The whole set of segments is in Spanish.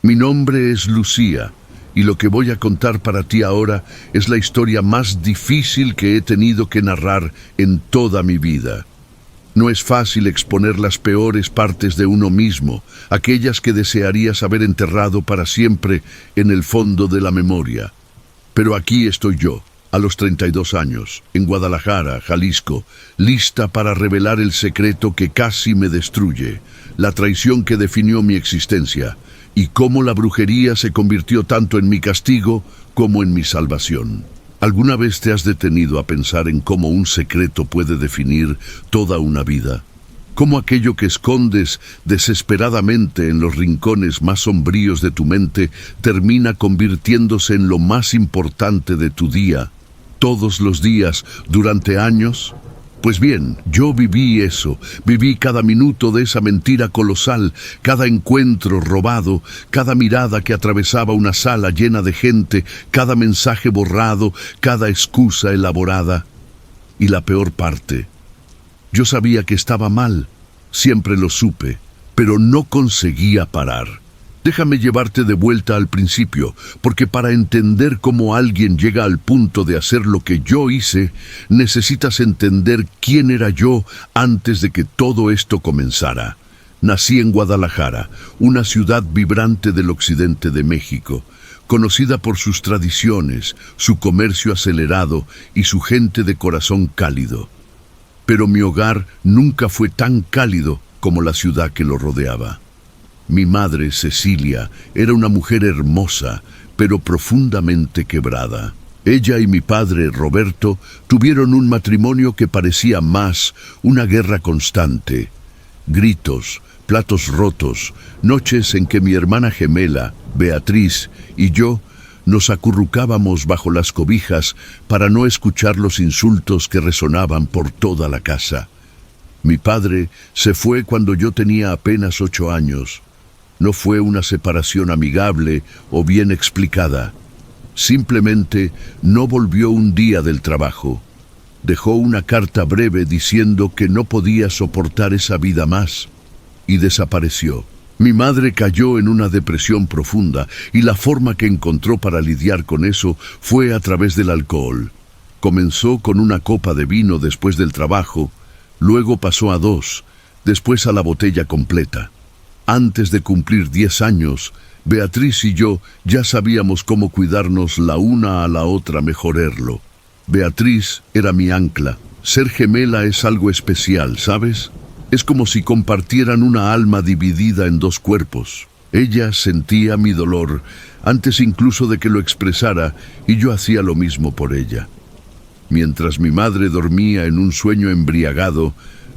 Mi nombre es Lucía, y lo que voy a contar para ti ahora es la historia más difícil que he tenido que narrar en toda mi vida. No es fácil exponer las peores partes de uno mismo, aquellas que desearías haber enterrado para siempre en el fondo de la memoria. Pero aquí estoy yo, a los 32 años, en Guadalajara, Jalisco, lista para revelar el secreto que casi me destruye, la traición que definió mi existencia, y cómo la brujería se convirtió tanto en mi castigo como en mi salvación. ¿Alguna vez te has detenido a pensar en cómo un secreto puede definir toda una vida? Cómo aquello que escondes desesperadamente en los rincones más sombríos de tu mente termina convirtiéndose en lo más importante de tu día, todos los días, durante años? Pues bien, yo viví eso, viví cada minuto de esa mentira colosal, cada encuentro robado, cada mirada que atravesaba una sala llena de gente, cada mensaje borrado, cada excusa elaborada. Y la peor parte, yo sabía que estaba mal, siempre lo supe, pero no conseguía parar. Déjame llevarte de vuelta al principio, porque para entender cómo alguien llega al punto de hacer lo que yo hice, necesitas entender quién era yo antes de que todo esto comenzara. Nací en Guadalajara, una ciudad vibrante del occidente de México, conocida por sus tradiciones, su comercio acelerado y su gente de corazón cálido. Pero mi hogar nunca fue tan cálido como la ciudad que lo rodeaba. Mi madre, Cecilia, era una mujer hermosa, pero profundamente quebrada. Ella y mi padre, Roberto, tuvieron un matrimonio que parecía más una guerra constante. Gritos, platos rotos, noches en que mi hermana gemela, Beatriz, y yo nos acurrucábamos bajo las cobijas para no escuchar los insultos que resonaban por toda la casa. Mi padre se fue cuando yo tenía apenas 8 años. No fue una separación amigable o bien explicada. Simplemente no volvió un día del trabajo. Dejó una carta breve diciendo que no podía soportar esa vida más y desapareció. Mi madre cayó en una depresión profunda y la forma que encontró para lidiar con eso fue a través del alcohol. Comenzó con una copa de vino después del trabajo, luego pasó a 2, después a la botella completa. Antes de cumplir 10 años, Beatriz y yo ya sabíamos cómo cuidarnos la una a la otra mejorarlo. Beatriz era mi ancla. Ser gemela es algo especial, ¿sabes? Es como si compartieran una alma dividida en 2 cuerpos. Ella sentía mi dolor antes incluso de que lo expresara y yo hacía lo mismo por ella. Mientras mi madre dormía en un sueño embriagado,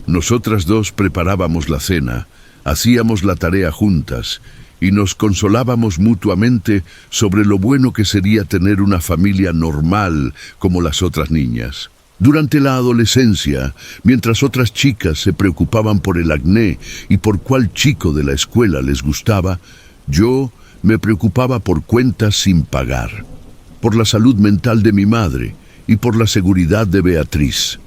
nosotras 2 preparábamos la cena, hacíamos la tarea juntas y nos consolábamos mutuamente sobre lo bueno que sería tener una familia normal como las otras niñas. Durante la adolescencia, mientras otras chicas se preocupaban por el acné y por cuál chico de la escuela les gustaba, yo me preocupaba por cuentas sin pagar, por la salud mental de mi madre y por la seguridad de Beatriz.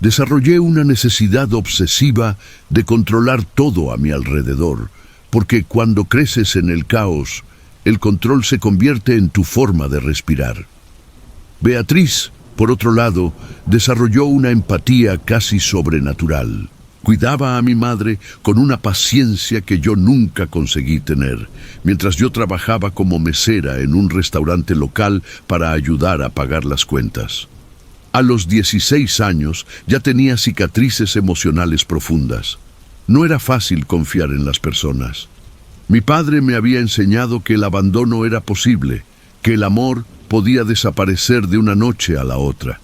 Desarrollé una necesidad obsesiva de controlar todo a mi alrededor, porque cuando creces en el caos, el control se convierte en tu forma de respirar. Beatriz, por otro lado, desarrolló una empatía casi sobrenatural. Cuidaba a mi madre con una paciencia que yo nunca conseguí tener, mientras yo trabajaba como mesera en un restaurante local para ayudar a pagar las cuentas. A los 16 años ya tenía cicatrices emocionales profundas. No era fácil confiar en las personas. Mi padre me había enseñado que el abandono era posible, que el amor podía desaparecer de una noche a la otra.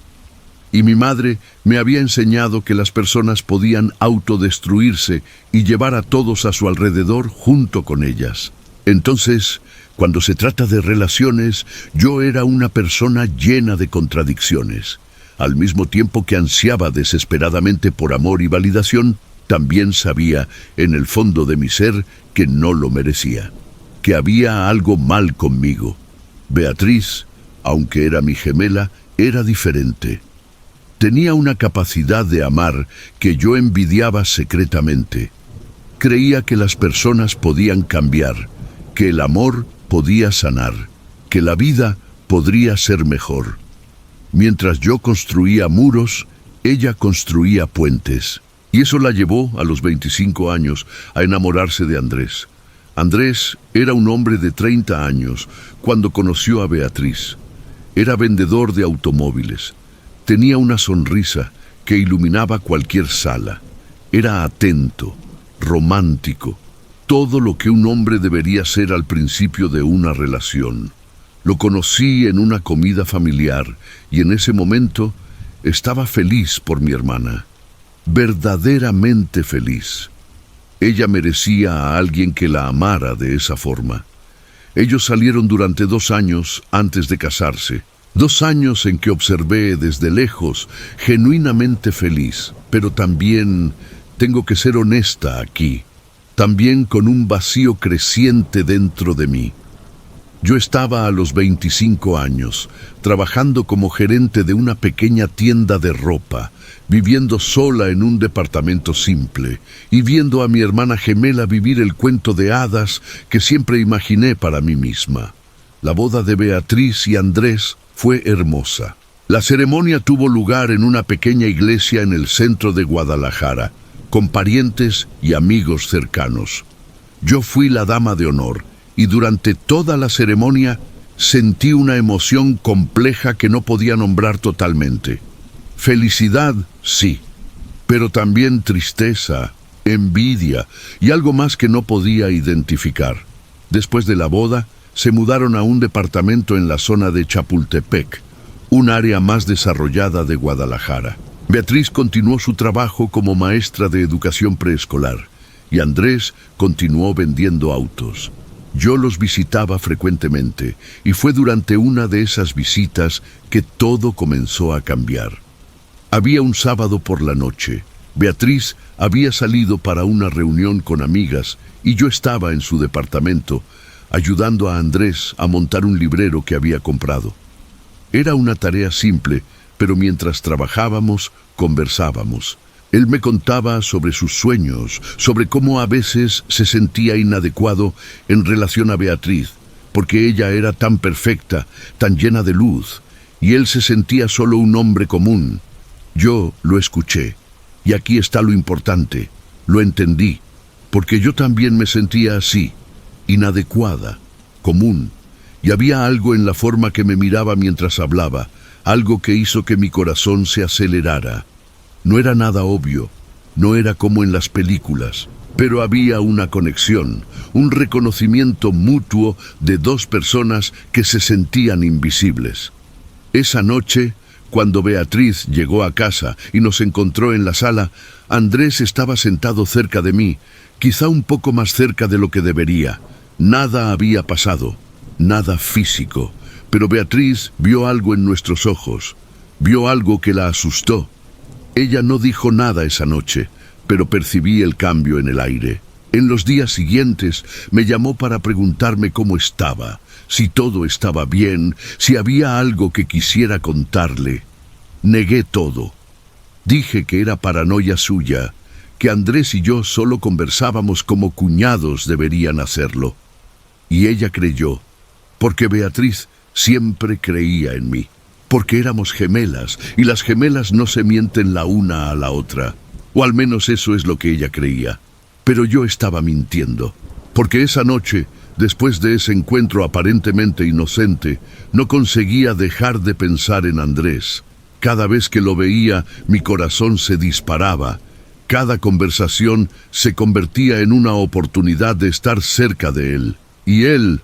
Y mi madre me había enseñado que las personas podían autodestruirse y llevar a todos a su alrededor junto con ellas. Entonces, cuando se trata de relaciones, yo era una persona llena de contradicciones. Al mismo tiempo que ansiaba desesperadamente por amor y validación, también sabía, en el fondo de mi ser, que no lo merecía, que había algo mal conmigo. Beatriz, aunque era mi gemela, era diferente. Tenía una capacidad de amar que yo envidiaba secretamente. Creía que las personas podían cambiar, que el amor podía sanar, que la vida podría ser mejor. Mientras yo construía muros, ella construía puentes. Y eso la llevó, a los 25 años, a enamorarse de Andrés. Andrés era un hombre de 30 años cuando conoció a Beatriz. Era vendedor de automóviles. Tenía una sonrisa que iluminaba cualquier sala. Era atento, romántico, todo lo que un hombre debería ser al principio de una relación. Lo conocí en una comida familiar y en ese momento estaba feliz por mi hermana. Verdaderamente feliz. Ella merecía a alguien que la amara de esa forma. Ellos salieron durante 2 años antes de casarse. 2 años en que observé desde lejos, genuinamente feliz, pero también, tengo que ser honesta aquí, también con un vacío creciente dentro de mí. Yo estaba a los 25 años, trabajando como gerente de una pequeña tienda de ropa, viviendo sola en un departamento simple y viendo a mi hermana gemela vivir el cuento de hadas que siempre imaginé para mí misma. La boda de Beatriz y Andrés fue hermosa. La ceremonia tuvo lugar en una pequeña iglesia en el centro de Guadalajara, con parientes y amigos cercanos. Yo fui la dama de honor y durante toda la ceremonia sentí una emoción compleja que no podía nombrar totalmente. Felicidad, sí, pero también tristeza, envidia y algo más que no podía identificar. Después de la boda, se mudaron a un departamento en la zona de Chapultepec, un área más desarrollada de Guadalajara. Beatriz continuó su trabajo como maestra de educación preescolar y Andrés continuó vendiendo autos. Yo los visitaba frecuentemente y fue durante una de esas visitas que todo comenzó a cambiar. Había un sábado por la noche. Beatriz había salido para una reunión con amigas y yo estaba en su departamento ayudando a Andrés a montar un librero que había comprado. Era una tarea simple, pero mientras trabajábamos, conversábamos. Él me contaba sobre sus sueños, sobre cómo a veces se sentía inadecuado en relación a Beatriz, porque ella era tan perfecta, tan llena de luz, y él se sentía solo un hombre común. Yo lo escuché, y aquí está lo importante, lo entendí, porque yo también me sentía así, inadecuada, común, y había algo en la forma que me miraba mientras hablaba, algo que hizo que mi corazón se acelerara. No era nada obvio, no era como en las películas, pero había una conexión, un reconocimiento mutuo de 2 personas que se sentían invisibles. Esa noche, cuando Beatriz llegó a casa y nos encontró en la sala, Andrés estaba sentado cerca de mí, quizá un poco más cerca de lo que debería. Nada había pasado, nada físico, pero Beatriz vio algo en nuestros ojos, vio algo que la asustó. Ella no dijo nada esa noche, pero percibí el cambio en el aire. En los días siguientes me llamó para preguntarme cómo estaba, si todo estaba bien, si había algo que quisiera contarle. Negué todo. Dije que era paranoia suya, que Andrés y yo solo conversábamos como cuñados deberían hacerlo. Y ella creyó, porque Beatriz siempre creía en mí. Porque éramos gemelas, y las gemelas no se mienten la una a la otra. O al menos eso es lo que ella creía. Pero yo estaba mintiendo. Porque esa noche, después de ese encuentro aparentemente inocente, no conseguía dejar de pensar en Andrés. Cada vez que lo veía, mi corazón se disparaba. Cada conversación se convertía en una oportunidad de estar cerca de él. Y él,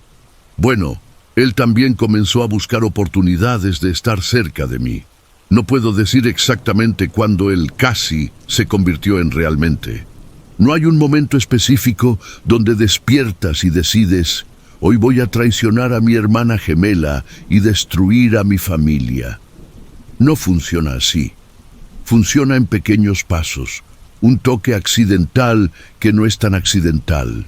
bueno, él también comenzó a buscar oportunidades de estar cerca de mí. No puedo decir exactamente cuándo el casi se convirtió en realmente. No hay un momento específico donde despiertas y decides, hoy voy a traicionar a mi hermana gemela y destruir a mi familia. No funciona así. Funciona en pequeños pasos, un toque accidental que no es tan accidental.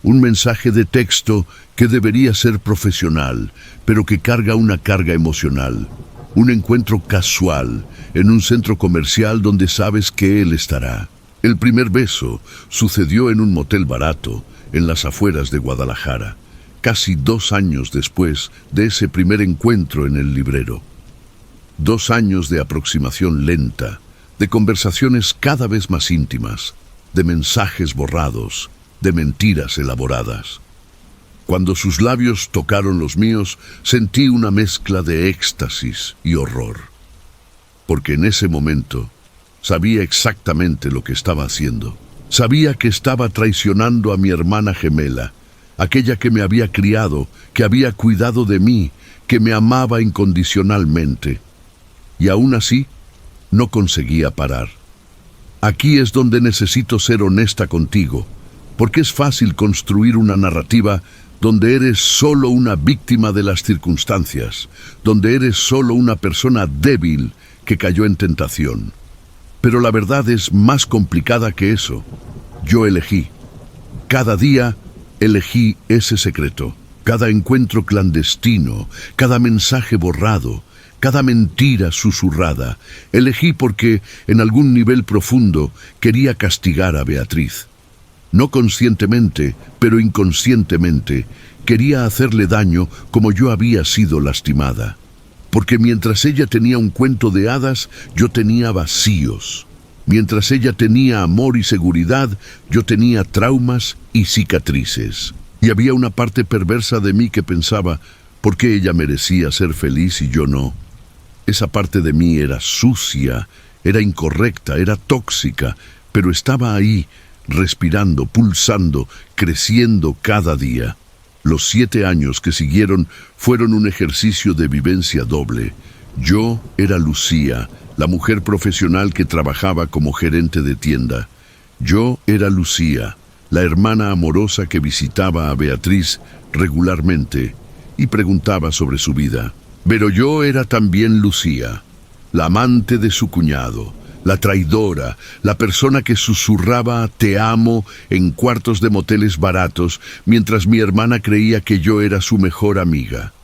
Un mensaje de texto que debería ser profesional, pero que carga una carga emocional. Un encuentro casual en un centro comercial donde sabes que él estará. El primer beso sucedió en un motel barato, en las afueras de Guadalajara. casi 2 años después de ese primer encuentro en el librero. 2 años de aproximación lenta, de conversaciones cada vez más íntimas, de mensajes borrados, de mentiras elaboradas. Cuando sus labios tocaron los míos, sentí una mezcla de éxtasis y horror. Porque en ese momento sabía exactamente lo que estaba haciendo. Sabía que estaba traicionando a mi hermana gemela, aquella que me había criado, que había cuidado de mí, que me amaba incondicionalmente. Y aún así, no conseguía parar. Aquí es donde necesito ser honesta contigo, porque es fácil construir una narrativa donde eres solo una víctima de las circunstancias, donde eres solo una persona débil que cayó en tentación. Pero la verdad es más complicada que eso. Yo elegí. Cada día elegí ese secreto. Cada encuentro clandestino, cada mensaje borrado, cada mentira susurrada. Elegí porque, en algún nivel profundo, quería castigar a Beatriz. No conscientemente, pero inconscientemente, quería hacerle daño como yo había sido lastimada. Porque mientras ella tenía un cuento de hadas, yo tenía vacíos. Mientras ella tenía amor y seguridad, yo tenía traumas y cicatrices. Y había una parte perversa de mí que pensaba, ¿por qué ella merecía ser feliz y yo no? Esa parte de mí era sucia, era incorrecta, era tóxica, pero estaba ahí, respirando, pulsando, creciendo cada día. Los 7 años que siguieron fueron un ejercicio de vivencia doble. Yo era Lucía, la mujer profesional que trabajaba como gerente de tienda. Yo era Lucía, la hermana amorosa que visitaba a Beatriz regularmente y preguntaba sobre su vida. Pero yo era también Lucía, la amante de su cuñado, la traidora, la persona que susurraba "te amo" en cuartos de moteles baratos, mientras mi hermana creía que yo era su mejor amiga.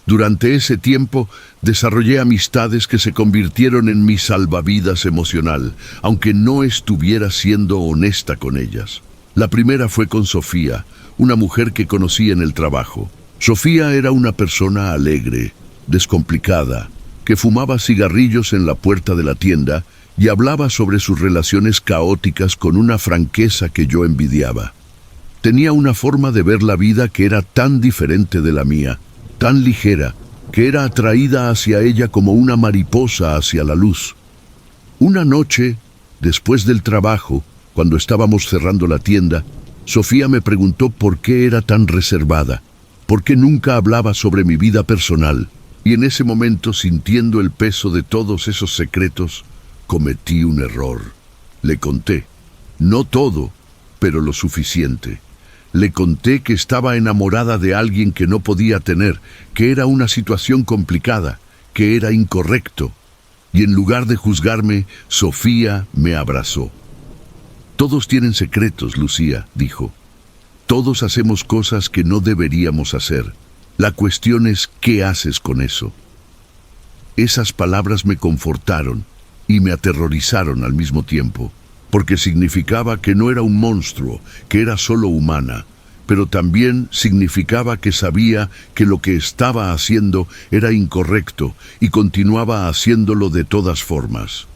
Durante ese tiempo desarrollé amistades que se convirtieron en mi salvavidas emocional, aunque no estuviera siendo honesta con ellas. La primera fue con Sofía, una mujer que conocí en el trabajo. Sofía era una persona alegre, descomplicada, que fumaba cigarrillos en la puerta de la tienda y hablaba sobre sus relaciones caóticas con una franqueza que yo envidiaba. Tenía una forma de ver la vida que era tan diferente de la mía, tan ligera, que era atraída hacia ella como una mariposa hacia la luz. Una noche, después del trabajo, cuando estábamos cerrando la tienda, Sofía me preguntó por qué era tan reservada, por qué nunca hablaba sobre mi vida personal, y en ese momento, sintiendo el peso de todos esos secretos, cometí un error. Le conté, no todo, pero lo suficiente. Le conté que estaba enamorada de alguien que no podía tener, que era una situación complicada, que era incorrecto. Y en lugar de juzgarme, Sofía me abrazó. Todos tienen secretos, Lucía, dijo. Todos hacemos cosas que no deberíamos hacer. La cuestión es, ¿qué haces con eso? Esas palabras me confortaron y me aterrorizaron al mismo tiempo, porque significaba que no era un monstruo, que era solo humana, pero también significaba que sabía que lo que estaba haciendo era incorrecto y continuaba haciéndolo de todas formas.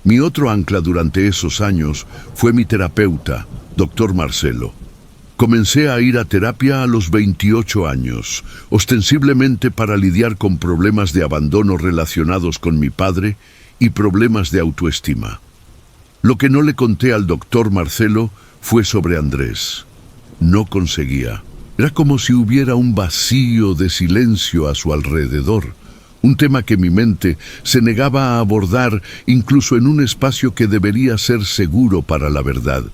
Mi otro ancla durante esos años fue mi terapeuta, Dr. Marcelo. Comencé a ir a terapia a los 28 años, ostensiblemente para lidiar con problemas de abandono relacionados con mi padre y problemas de autoestima. Lo que no le conté al doctor Marcelo fue sobre Andrés. No conseguía. Era como si hubiera un vacío de silencio a su alrededor, un tema que mi mente se negaba a abordar incluso en un espacio que debería ser seguro para la verdad.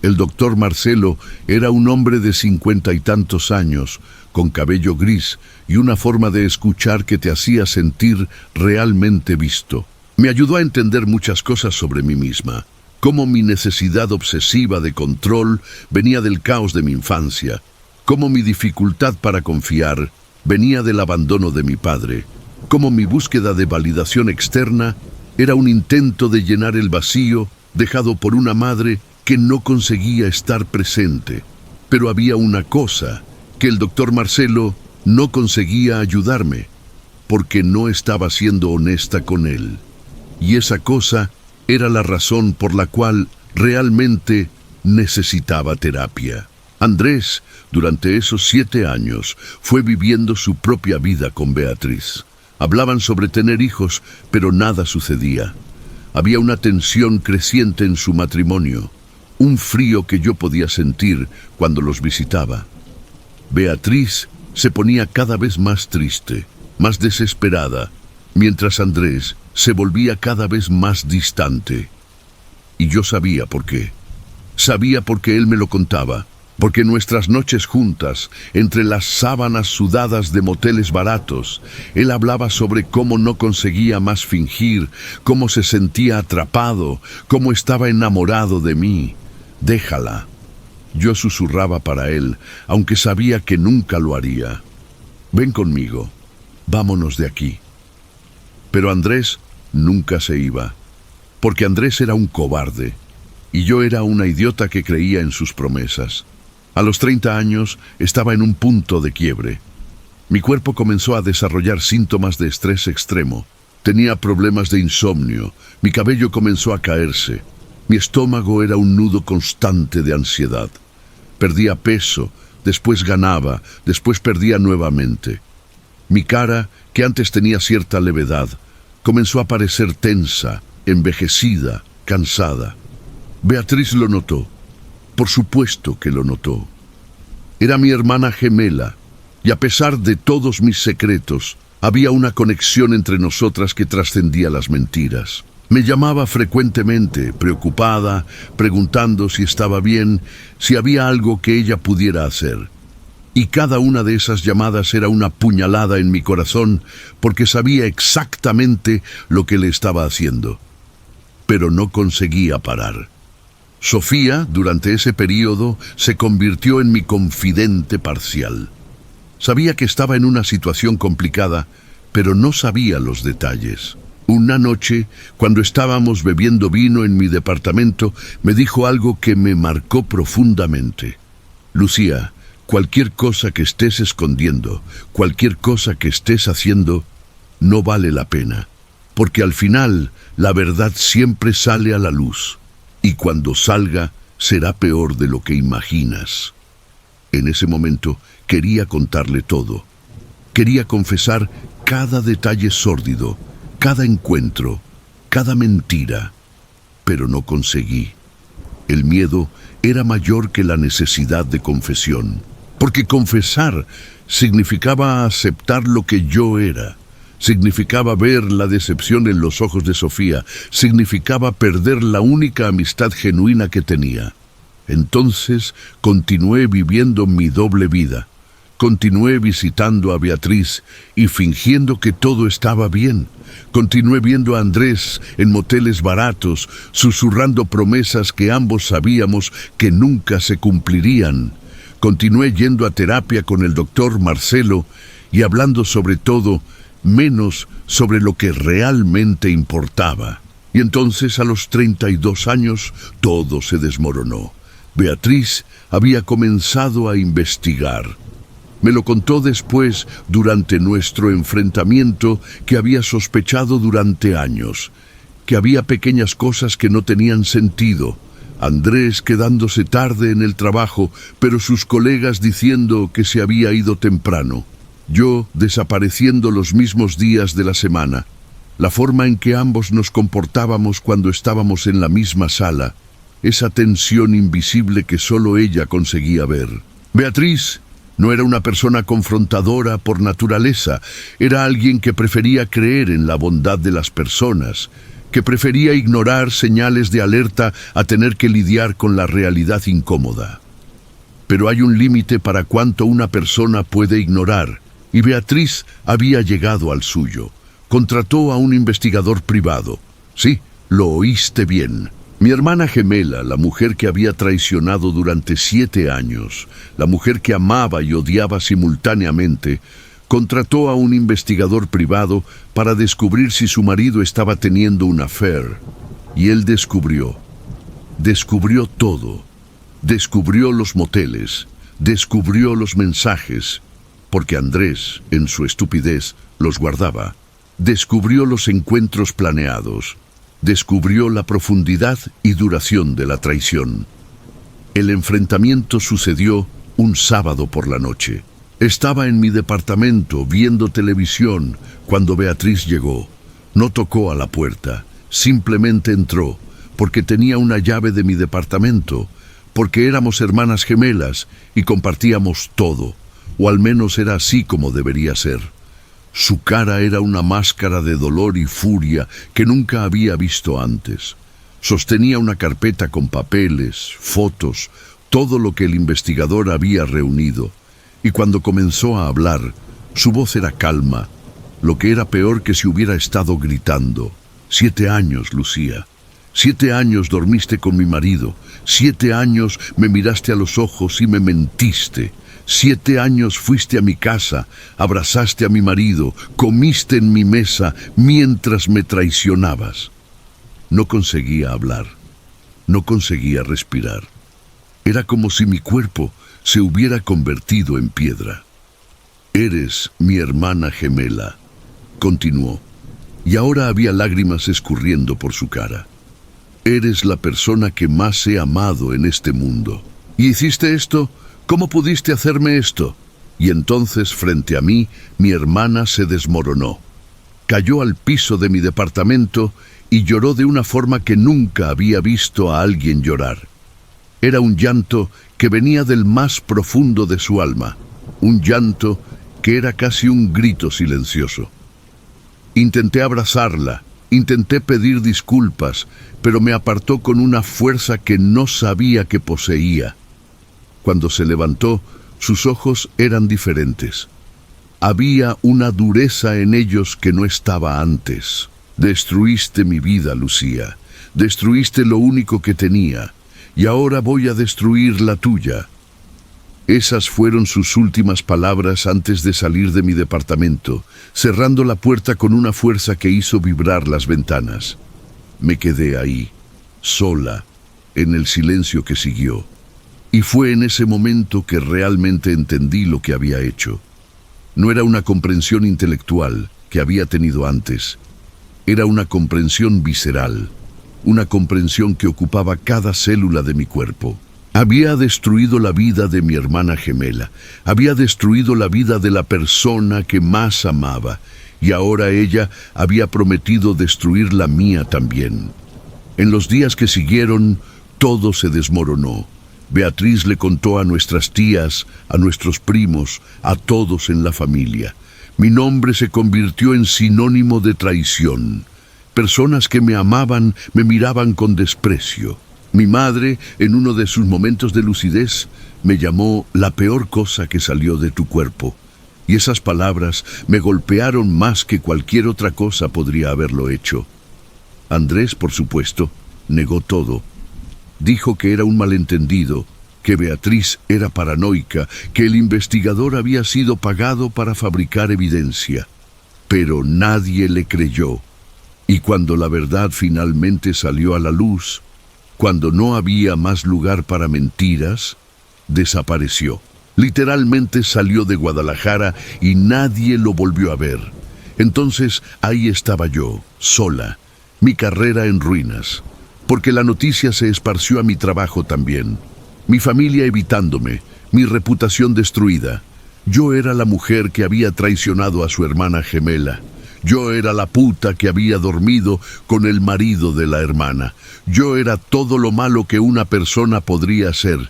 El doctor Marcelo era un hombre de 50 y tantos años, con cabello gris y una forma de escuchar que te hacía sentir realmente visto. Me ayudó a entender muchas cosas sobre mí misma, cómo mi necesidad obsesiva de control venía del caos de mi infancia, cómo mi dificultad para confiar venía del abandono de mi padre, cómo mi búsqueda de validación externa era un intento de llenar el vacío dejado por una madre que no conseguía estar presente. Pero había una cosa que el doctor Marcelo no conseguía ayudarme, porque no estaba siendo honesta con él. Y esa cosa era la razón por la cual realmente necesitaba terapia. Andrés, durante esos 7 años, fue viviendo su propia vida con Beatriz. Hablaban sobre tener hijos, pero nada sucedía. Había una tensión creciente en su matrimonio, un frío que yo podía sentir cuando los visitaba. Beatriz se ponía cada vez más triste, más desesperada, mientras Andrés se volvía cada vez más distante. Y yo sabía por qué. Sabía porque él me lo contaba, porque nuestras noches juntas, entre las sábanas sudadas de moteles baratos, él hablaba sobre cómo no conseguía más fingir, cómo se sentía atrapado, cómo estaba enamorado de mí. Déjala. Yo susurraba para él, aunque sabía que nunca lo haría. Ven conmigo, vámonos de aquí. Pero Andrés nunca se iba, porque Andrés era un cobarde, y yo era una idiota que creía en sus promesas. A los 30 años estaba en un punto de quiebre. Mi cuerpo comenzó a desarrollar síntomas de estrés extremo. Tenía problemas de insomnio, mi cabello comenzó a caerse. Mi estómago era un nudo constante de ansiedad. Perdía peso, después ganaba, después perdía nuevamente. Mi cara, que antes tenía cierta levedad, comenzó a parecer tensa, envejecida, cansada. Beatriz lo notó. Por supuesto que lo notó. Era mi hermana gemela, y a pesar de todos mis secretos, había una conexión entre nosotras que trascendía las mentiras. Me llamaba frecuentemente, preocupada, preguntando si estaba bien, si había algo que ella pudiera hacer. Y cada una de esas llamadas era una puñalada en mi corazón, porque sabía exactamente lo que le estaba haciendo. Pero no conseguía parar. Sofía, durante ese período, se convirtió en mi confidente parcial. Sabía que estaba en una situación complicada, pero no sabía los detalles. Una noche, cuando estábamos bebiendo vino en mi departamento, me dijo algo que me marcó profundamente. Lucía, cualquier cosa que estés escondiendo, cualquier cosa que estés haciendo, no vale la pena, porque al final la verdad siempre sale a la luz. Y cuando salga, será peor de lo que imaginas. En ese momento quería contarle todo. Quería confesar cada detalle sórdido, cada encuentro, cada mentira. Pero no conseguí. El miedo era mayor que la necesidad de confesión. Porque confesar significaba aceptar lo que yo era. Significaba ver la decepción en los ojos de Sofía, significaba perder la única amistad genuina que tenía. Entonces continué viviendo mi doble vida. Continué visitando a Beatriz y fingiendo que todo estaba bien. Continué viendo a Andrés en moteles baratos, susurrando promesas que ambos sabíamos que nunca se cumplirían. Continué yendo a terapia con el doctor Marcelo y hablando sobre todo, menos sobre lo que realmente importaba. Y entonces, a los 32 años, todo se desmoronó. Beatriz había comenzado a investigar. Me lo contó después, durante nuestro enfrentamiento, que había sospechado durante años, que había pequeñas cosas que no tenían sentido. Andrés quedándose tarde en el trabajo, pero sus colegas diciendo que se había ido temprano. Yo desapareciendo los mismos días de la semana. La forma en que ambos nos comportábamos cuando estábamos en la misma sala. Esa tensión invisible que solo ella conseguía ver. Beatriz no era una persona confrontadora por naturaleza. Era alguien que prefería creer en la bondad de las personas, que prefería ignorar señales de alerta a tener que lidiar con la realidad incómoda. Pero hay un límite para cuánto una persona puede ignorar. Y Beatriz había llegado al suyo. Contrató a un investigador privado. Sí, lo oíste bien. Mi hermana gemela, la mujer que había traicionado durante 7 años, la mujer que amaba y odiaba simultáneamente, contrató a un investigador privado para descubrir si su marido estaba teniendo un affair. Y él descubrió todo. Descubrió los moteles. descubrió los mensajes, porque Andrés, en su estupidez, los guardaba. Descubrió los encuentros planeados. Descubrió la profundidad y duración de la traición. El enfrentamiento sucedió un sábado por la noche. Estaba en mi departamento viendo televisión cuando Beatriz llegó. No tocó a la puerta, simplemente entró, porque tenía una llave de mi departamento, porque éramos hermanas gemelas y compartíamos todo, o al menos era así como debería ser. Su cara era una máscara de dolor y furia que nunca había visto antes. Sostenía una carpeta con papeles, fotos, todo lo que el investigador había reunido. Y cuando comenzó a hablar, su voz era calma, lo que era peor que si hubiera estado gritando. 7 años, Lucía. 7 años dormiste con mi marido. 7 años me miraste a los ojos y me mentiste. 7 años fuiste a mi casa, abrazaste a mi marido, comiste en mi mesa mientras me traicionabas. No conseguía hablar, no conseguía respirar. Era como si mi cuerpo se hubiera convertido en piedra. Eres mi hermana gemela, continuó, y ahora había lágrimas escurriendo por su cara. Eres la persona que más he amado en este mundo. ¿Y hiciste esto? ¿Cómo pudiste hacerme esto? Y entonces, frente a mí, mi hermana se desmoronó. Cayó al piso de mi departamento y lloró de una forma que nunca había visto a alguien llorar. Era un llanto que venía del más profundo de su alma, un llanto que era casi un grito silencioso. Intenté abrazarla, intenté pedir disculpas, pero me apartó con una fuerza que no sabía que poseía. Cuando se levantó, sus ojos eran diferentes. Había una dureza en ellos que no estaba antes. Destruiste mi vida, Lucía. Destruiste lo único que tenía. Y ahora voy a destruir la tuya. Esas fueron sus últimas palabras antes de salir de mi departamento, cerrando la puerta con una fuerza que hizo vibrar las ventanas. Me quedé ahí, sola, en el silencio que siguió. Y fue en ese momento que realmente entendí lo que había hecho. No era una comprensión intelectual que había tenido antes. Era una comprensión visceral, una comprensión que ocupaba cada célula de mi cuerpo. Había destruido la vida de mi hermana gemela, había destruido la vida de la persona que más amaba, y ahora ella había prometido destruir la mía también. En los días que siguieron, todo se desmoronó. Beatriz le contó a nuestras tías, a nuestros primos, a todos en la familia. Mi nombre se convirtió en sinónimo de traición. Personas que me amaban me miraban con desprecio. Mi madre, en uno de sus momentos de lucidez, me llamó la peor cosa que salió de tu cuerpo. Y esas palabras me golpearon más que cualquier otra cosa podría haberlo hecho. Andrés, por supuesto, negó todo. Dijo que era un malentendido, que Beatriz era paranoica, que el investigador había sido pagado para fabricar evidencia. Pero nadie le creyó. Y cuando la verdad finalmente salió a la luz, cuando no había más lugar para mentiras, desapareció. Literalmente salió de Guadalajara y nadie lo volvió a ver. Entonces ahí estaba yo, sola, mi carrera en ruinas, porque la noticia se esparció a mi trabajo también. Mi familia evitándome, mi reputación destruida. Yo era la mujer que había traicionado a su hermana gemela. Yo era la puta que había dormido con el marido de la hermana. Yo era todo lo malo que una persona podría ser.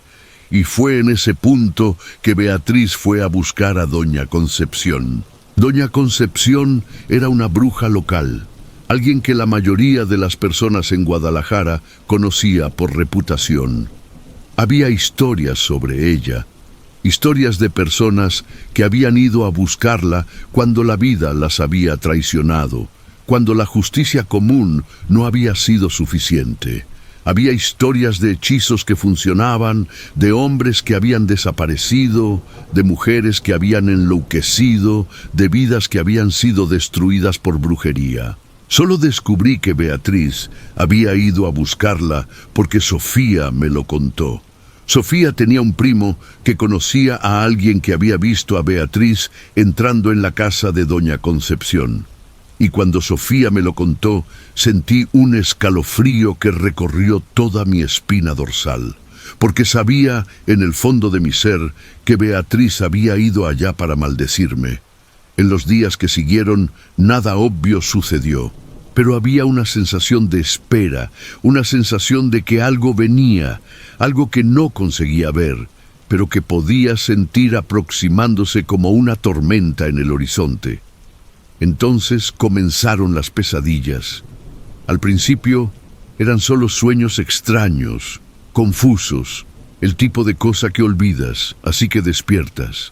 Y fue en ese punto que Beatriz fue a buscar a Doña Concepción. Doña Concepción era una bruja local, alguien que la mayoría de las personas en Guadalajara conocía por reputación. Había historias sobre ella, historias de personas que habían ido a buscarla cuando la vida las había traicionado, cuando la justicia común no había sido suficiente. Había historias de hechizos que funcionaban, de hombres que habían desaparecido, de mujeres que habían enloquecido, de vidas que habían sido destruidas por brujería. Solo descubrí que Beatriz había ido a buscarla porque Sofía me lo contó. Sofía tenía un primo que conocía a alguien que había visto a Beatriz entrando en la casa de doña Concepción. Y cuando Sofía me lo contó, sentí un escalofrío que recorrió toda mi espina dorsal, porque sabía en el fondo de mi ser que Beatriz había ido allá para maldecirme. En los días que siguieron, nada obvio sucedió, pero había una sensación de espera, una sensación de que algo venía, algo que no conseguía ver, pero que podía sentir aproximándose como una tormenta en el horizonte. Entonces comenzaron las pesadillas. Al principio eran solo sueños extraños, confusos, el tipo de cosa que olvidas, así que despiertas.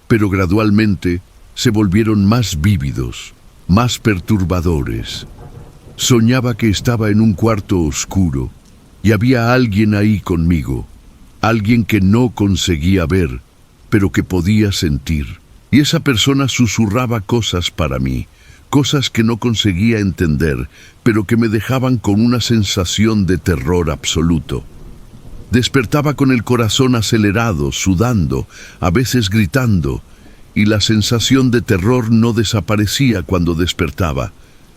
Pero gradualmente se volvieron más vívidos, más perturbadores. Soñaba que estaba en un cuarto oscuro y había alguien ahí conmigo, alguien que no conseguía ver, pero que podía sentir. Y esa persona susurraba cosas para mí, cosas que no conseguía entender, pero que me dejaban con una sensación de terror absoluto. Despertaba con el corazón acelerado, sudando, a veces gritando, y la sensación de terror no desaparecía cuando despertaba.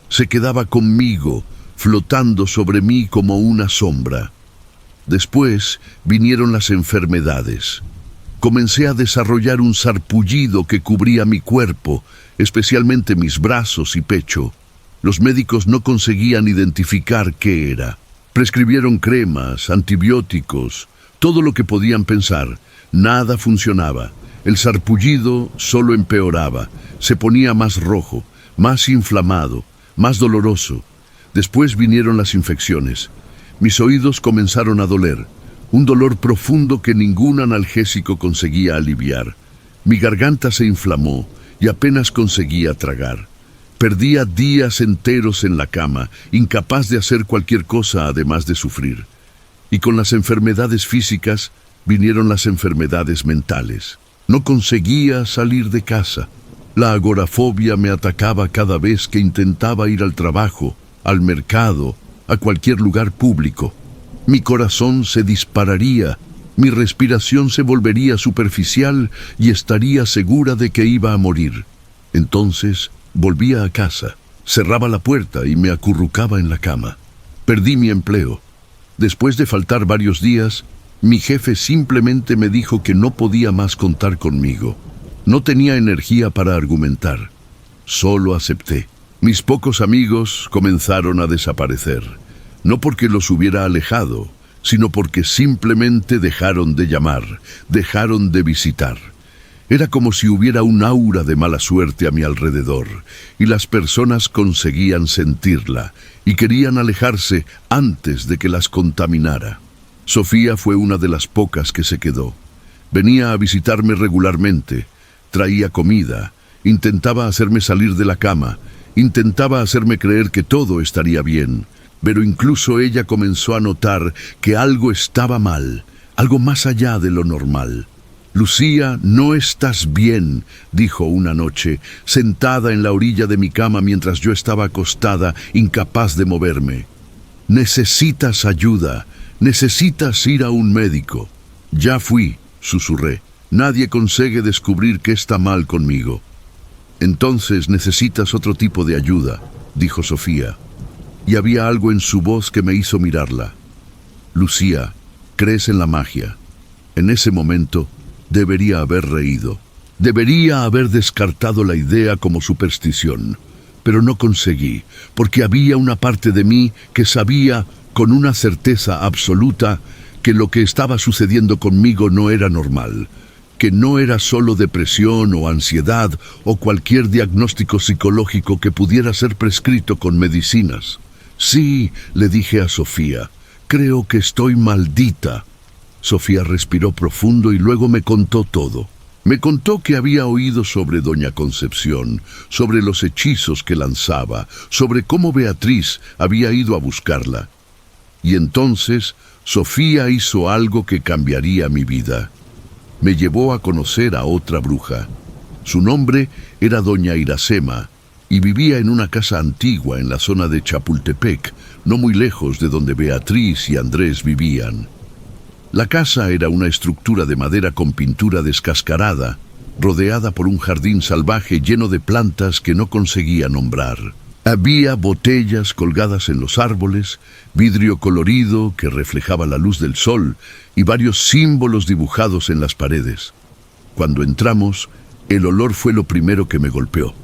Se quedaba conmigo, flotando sobre mí como una sombra. Después vinieron las enfermedades. Comencé a desarrollar un sarpullido que cubría mi cuerpo, especialmente mis brazos y pecho. Los médicos no conseguían identificar qué era. Prescribieron cremas, antibióticos, todo lo que podían pensar. Nada funcionaba. El sarpullido solo empeoraba. Se ponía más rojo, más inflamado, más doloroso. Después vinieron las infecciones. Mis oídos comenzaron a doler. Un dolor profundo que ningún analgésico conseguía aliviar. Mi garganta se inflamó y apenas conseguía tragar. Perdía días enteros en la cama, incapaz de hacer cualquier cosa además de sufrir. Y con las enfermedades físicas vinieron las enfermedades mentales. No conseguía salir de casa. La agorafobia me atacaba cada vez que intentaba ir al trabajo, al mercado, a cualquier lugar público. Mi corazón se dispararía, mi respiración se volvería superficial y estaría segura de que iba a morir. Entonces volvía a casa, cerraba la puerta y me acurrucaba en la cama. Perdí mi empleo. Después de faltar varios días, mi jefe simplemente me dijo que no podía más contar conmigo. No tenía energía para argumentar. Solo acepté. Mis pocos amigos comenzaron a desaparecer. No porque los hubiera alejado, sino porque simplemente dejaron de llamar, dejaron de visitar. Era como si hubiera un aura de mala suerte a mi alrededor, y las personas conseguían sentirla, y querían alejarse antes de que las contaminara. Sofía fue una de las pocas que se quedó. Venía a visitarme regularmente, traía comida, intentaba hacerme salir de la cama, intentaba hacerme creer que todo estaría bien. Pero incluso ella comenzó a notar que algo estaba mal, algo más allá de lo normal. «Lucía, no estás bien», dijo una noche, sentada en la orilla de mi cama mientras yo estaba acostada, incapaz de moverme. «Necesitas ayuda, necesitas ir a un médico». «Ya fui», susurré. «Nadie consigue descubrir qué está mal conmigo». «Entonces necesitas otro tipo de ayuda», dijo Sofía. Y había algo en su voz que me hizo mirarla. «Lucía, ¿crees en la magia?» En ese momento debería haber reído. Debería haber descartado la idea como superstición. Pero no conseguí, porque había una parte de mí que sabía con una certeza absoluta que lo que estaba sucediendo conmigo no era normal, que no era solo depresión o ansiedad o cualquier diagnóstico psicológico que pudiera ser prescrito con medicinas. «Sí», le dije a Sofía, «creo que estoy maldita». Sofía respiró profundo y luego me contó todo. Me contó que había oído sobre doña Concepción, sobre los hechizos que lanzaba, sobre cómo Beatriz había ido a buscarla. Y entonces Sofía hizo algo que cambiaría mi vida. Me llevó a conocer a otra bruja. Su nombre era doña Iracema, y vivía en una casa antigua en la zona de Chapultepec, no muy lejos de donde Beatriz y Andrés vivían. La casa era una estructura de madera con pintura descascarada, rodeada por un jardín salvaje lleno de plantas que no conseguía nombrar. Había botellas colgadas en los árboles, vidrio colorido que reflejaba la luz del sol y varios símbolos dibujados en las paredes. Cuando entramos, el olor fue lo primero que me golpeó.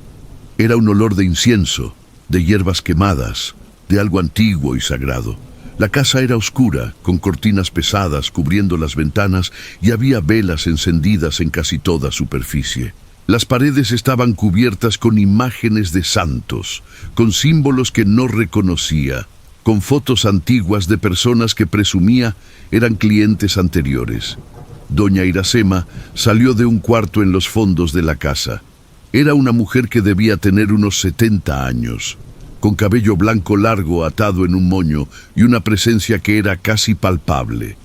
Era un olor de incienso, de hierbas quemadas, de algo antiguo y sagrado. La casa era oscura, con cortinas pesadas cubriendo las ventanas y había velas encendidas en casi toda superficie. Las paredes estaban cubiertas con imágenes de santos, con símbolos que no reconocía, con fotos antiguas de personas que presumía eran clientes anteriores. Doña Iracema salió de un cuarto en los fondos de la casa. Era una mujer que debía tener unos 70 años, con cabello blanco largo atado en un moño y una presencia que era casi palpable.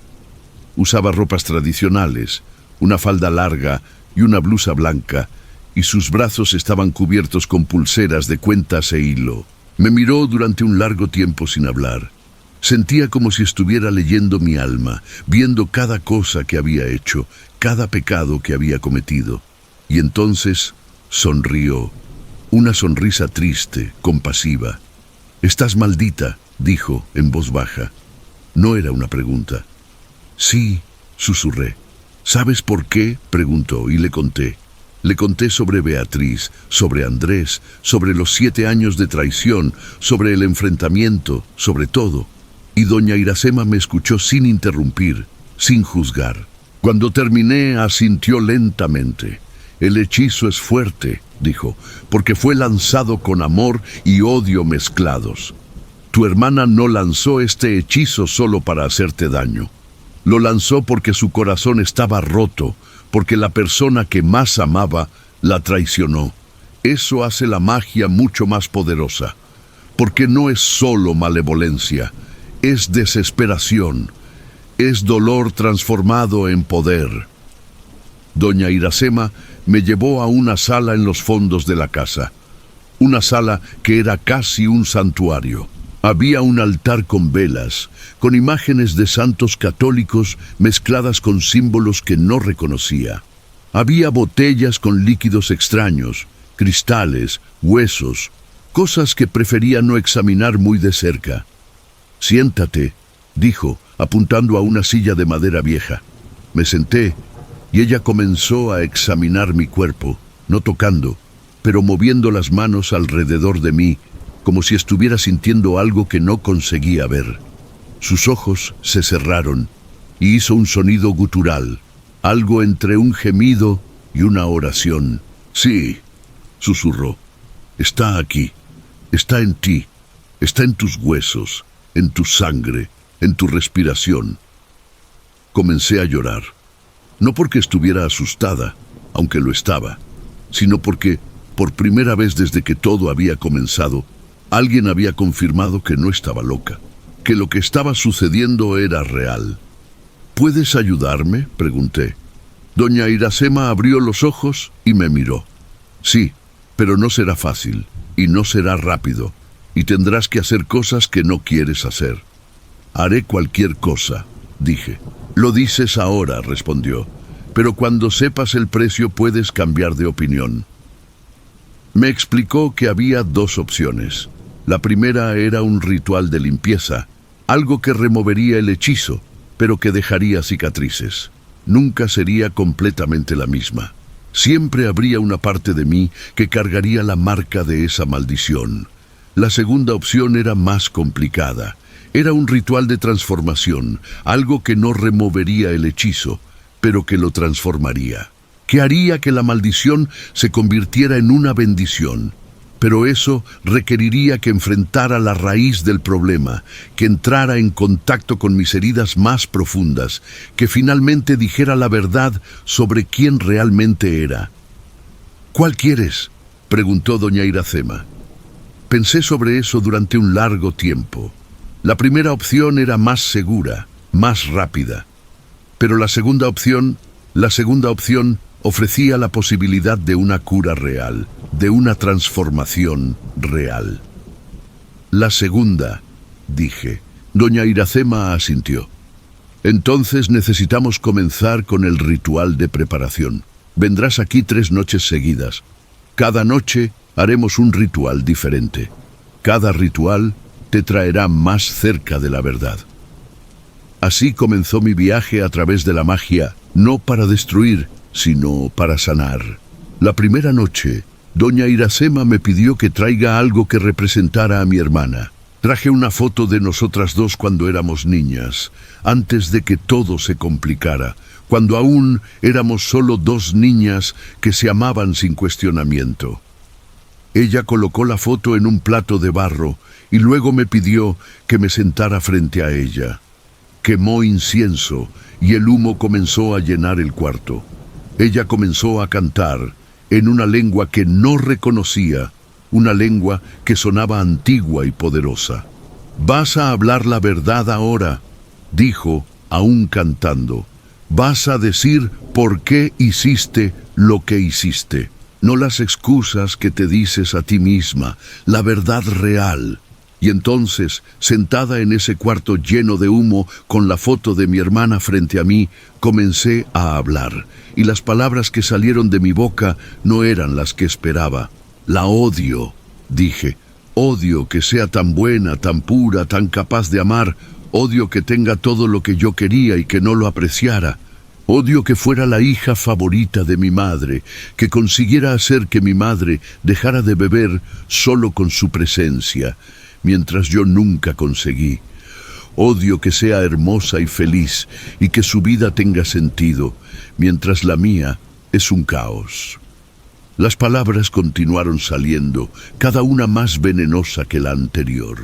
Usaba ropas tradicionales, una falda larga y una blusa blanca, y sus brazos estaban cubiertos con pulseras de cuentas e hilo. Me miró durante un largo tiempo sin hablar. Sentía como si estuviera leyendo mi alma, viendo cada cosa que había hecho, cada pecado que había cometido. Y entonces sonrió. Una sonrisa triste, compasiva. «Estás maldita», dijo en voz baja. No era una pregunta. «Sí», susurré. «¿Sabes por qué?», preguntó y le conté. Le conté sobre Beatriz, sobre Andrés, sobre los 7 años de traición, sobre el enfrentamiento, sobre todo. Y doña Iracema me escuchó sin interrumpir, sin juzgar. Cuando terminé, asintió lentamente. «El hechizo es fuerte», dijo, «porque fue lanzado con amor y odio mezclados. Tu hermana no lanzó este hechizo solo para hacerte daño. Lo lanzó porque su corazón estaba roto, porque la persona que más amaba la traicionó. Eso hace la magia mucho más poderosa, porque no es solo malevolencia, es desesperación, es dolor transformado en poder». Doña Iracema me llevó a una sala en los fondos de la casa, una sala que era casi un santuario. Había un altar con velas, con imágenes de santos católicos mezcladas con símbolos que no reconocía. Había botellas con líquidos extraños, cristales, huesos, cosas que prefería no examinar muy de cerca. «Siéntate», dijo, apuntando a una silla de madera vieja. Me senté y ella comenzó a examinar mi cuerpo, no tocando, pero moviendo las manos alrededor de mí, como si estuviera sintiendo algo que no conseguía ver. Sus ojos se cerraron y hizo un sonido gutural, algo entre un gemido y una oración. «Sí», susurró, «está aquí, está en ti, está en tus huesos, en tu sangre, en tu respiración». Comencé a llorar. No porque estuviera asustada, aunque lo estaba, sino porque, por primera vez desde que todo había comenzado, alguien había confirmado que no estaba loca, que lo que estaba sucediendo era real. «¿Puedes ayudarme?», pregunté. Doña Iracema abrió los ojos y me miró. «Sí, pero no será fácil, y no será rápido, y tendrás que hacer cosas que no quieres hacer». «Haré cualquier cosa», dije. «Lo dices ahora», respondió, «pero cuando sepas el precio puedes cambiar de opinión». Me explicó que había 2 opciones. La primera era un ritual de limpieza, algo que removería el hechizo, pero que dejaría cicatrices. Nunca sería completamente la misma. Siempre habría una parte de mí que cargaría la marca de esa maldición. La segunda opción era más complicada. Era un ritual de transformación, algo que no removería el hechizo, pero que lo transformaría, que haría que la maldición se convirtiera en una bendición. Pero eso requeriría que enfrentara la raíz del problema, que entrara en contacto con mis heridas más profundas, que finalmente dijera la verdad sobre quién realmente era. «¿Cuál quieres?», preguntó doña Iracema. Pensé sobre eso durante un largo tiempo. La primera opción era más segura, más rápida. Pero la segunda opción ofrecía la posibilidad de una cura real, de una transformación real. «La segunda», dije. Doña Iracema asintió. Entonces necesitamos comenzar con el ritual de preparación. Vendrás aquí 3 noches seguidas. Cada noche haremos un ritual diferente. Cada ritual te traerá más cerca de la verdad. Así comenzó mi viaje a través de la magia, no para destruir, sino para sanar. La primera noche, doña Iracema me pidió que traiga algo que representara a mi hermana. Traje una foto de nosotras dos cuando éramos niñas, antes de que todo se complicara, cuando aún éramos solo 2 niñas que se amaban sin cuestionamiento. Ella colocó la foto en un plato de barro y luego me pidió que me sentara frente a ella. Quemó incienso y el humo comenzó a llenar el cuarto. Ella comenzó a cantar en una lengua que no reconocía, una lengua que sonaba antigua y poderosa. «Vas a hablar la verdad ahora», dijo, aún cantando. «Vas a decir por qué hiciste lo que hiciste. No las excusas que te dices a ti misma, la verdad real». Y entonces, sentada en ese cuarto lleno de humo, con la foto de mi hermana frente a mí, comencé a hablar. Y las palabras que salieron de mi boca no eran las que esperaba. «La odio», dije. «Odio que sea tan buena, tan pura, tan capaz de amar. Odio que tenga todo lo que yo quería y que no lo apreciara. Odio que fuera la hija favorita de mi madre, que consiguiera hacer que mi madre dejara de beber solo con su presencia, mientras yo nunca conseguí. Odio que sea hermosa y feliz y que su vida tenga sentido, mientras la mía es un caos». Las palabras continuaron saliendo, cada una más venenosa que la anterior,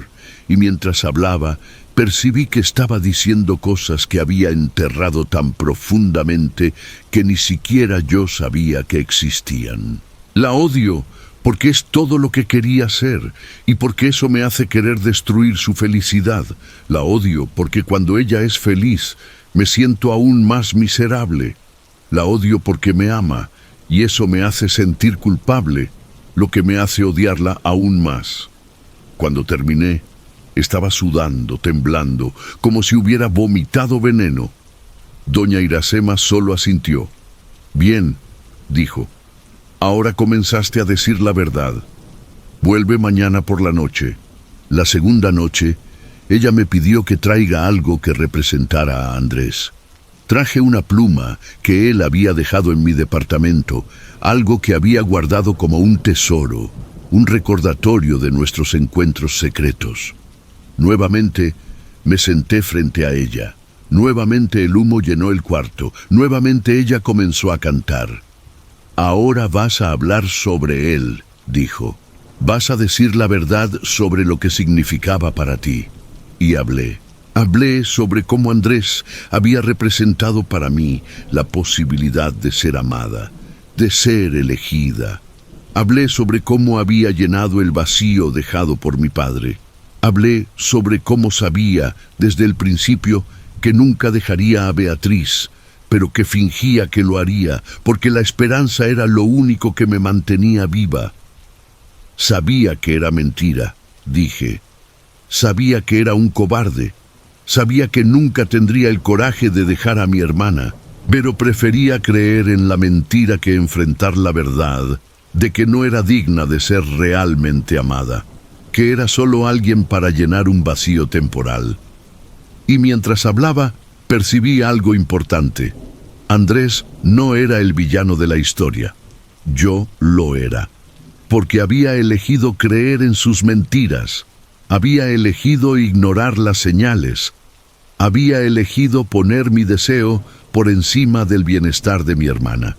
y mientras hablaba, percibí que estaba diciendo cosas que había enterrado tan profundamente que ni siquiera yo sabía que existían. «La odio porque es todo lo que quería ser, y porque eso me hace querer destruir su felicidad. La odio porque cuando ella es feliz, me siento aún más miserable. La odio porque me ama, y eso me hace sentir culpable, lo que me hace odiarla aún más». Cuando terminé, estaba sudando, temblando, como si hubiera vomitado veneno. Doña Iracema solo asintió. «Bien», dijo. «Ahora comenzaste a decir la verdad. Vuelve mañana por la noche». La segunda noche, ella me pidió que traiga algo que representara a Andrés. Traje una pluma que él había dejado en mi departamento, algo que había guardado como un tesoro, un recordatorio de nuestros encuentros secretos. Nuevamente me senté frente a ella. Nuevamente el humo llenó el cuarto. Nuevamente ella comenzó a cantar. «Ahora vas a hablar sobre él», dijo. «Vas a decir la verdad sobre lo que significaba para ti». Y hablé. Hablé sobre cómo Andrés había representado para mí la posibilidad de ser amada, de ser elegida. Hablé sobre cómo había llenado el vacío dejado por mi padre. Hablé sobre cómo sabía desde el principio que nunca dejaría a Beatriz, pero que fingía que lo haría porque la esperanza era lo único que me mantenía viva. Sabía que era mentira, dije. Sabía que era un cobarde. Sabía que nunca tendría el coraje de dejar a mi hermana, pero prefería creer en la mentira que enfrentar la verdad de que no era digna de ser realmente amada, que era solo alguien para llenar un vacío temporal. Y mientras hablaba, percibí algo importante. Andrés no era el villano de la historia. Yo lo era, porque había elegido creer en sus mentiras. Había elegido ignorar las señales. Había elegido poner mi deseo por encima del bienestar de mi hermana.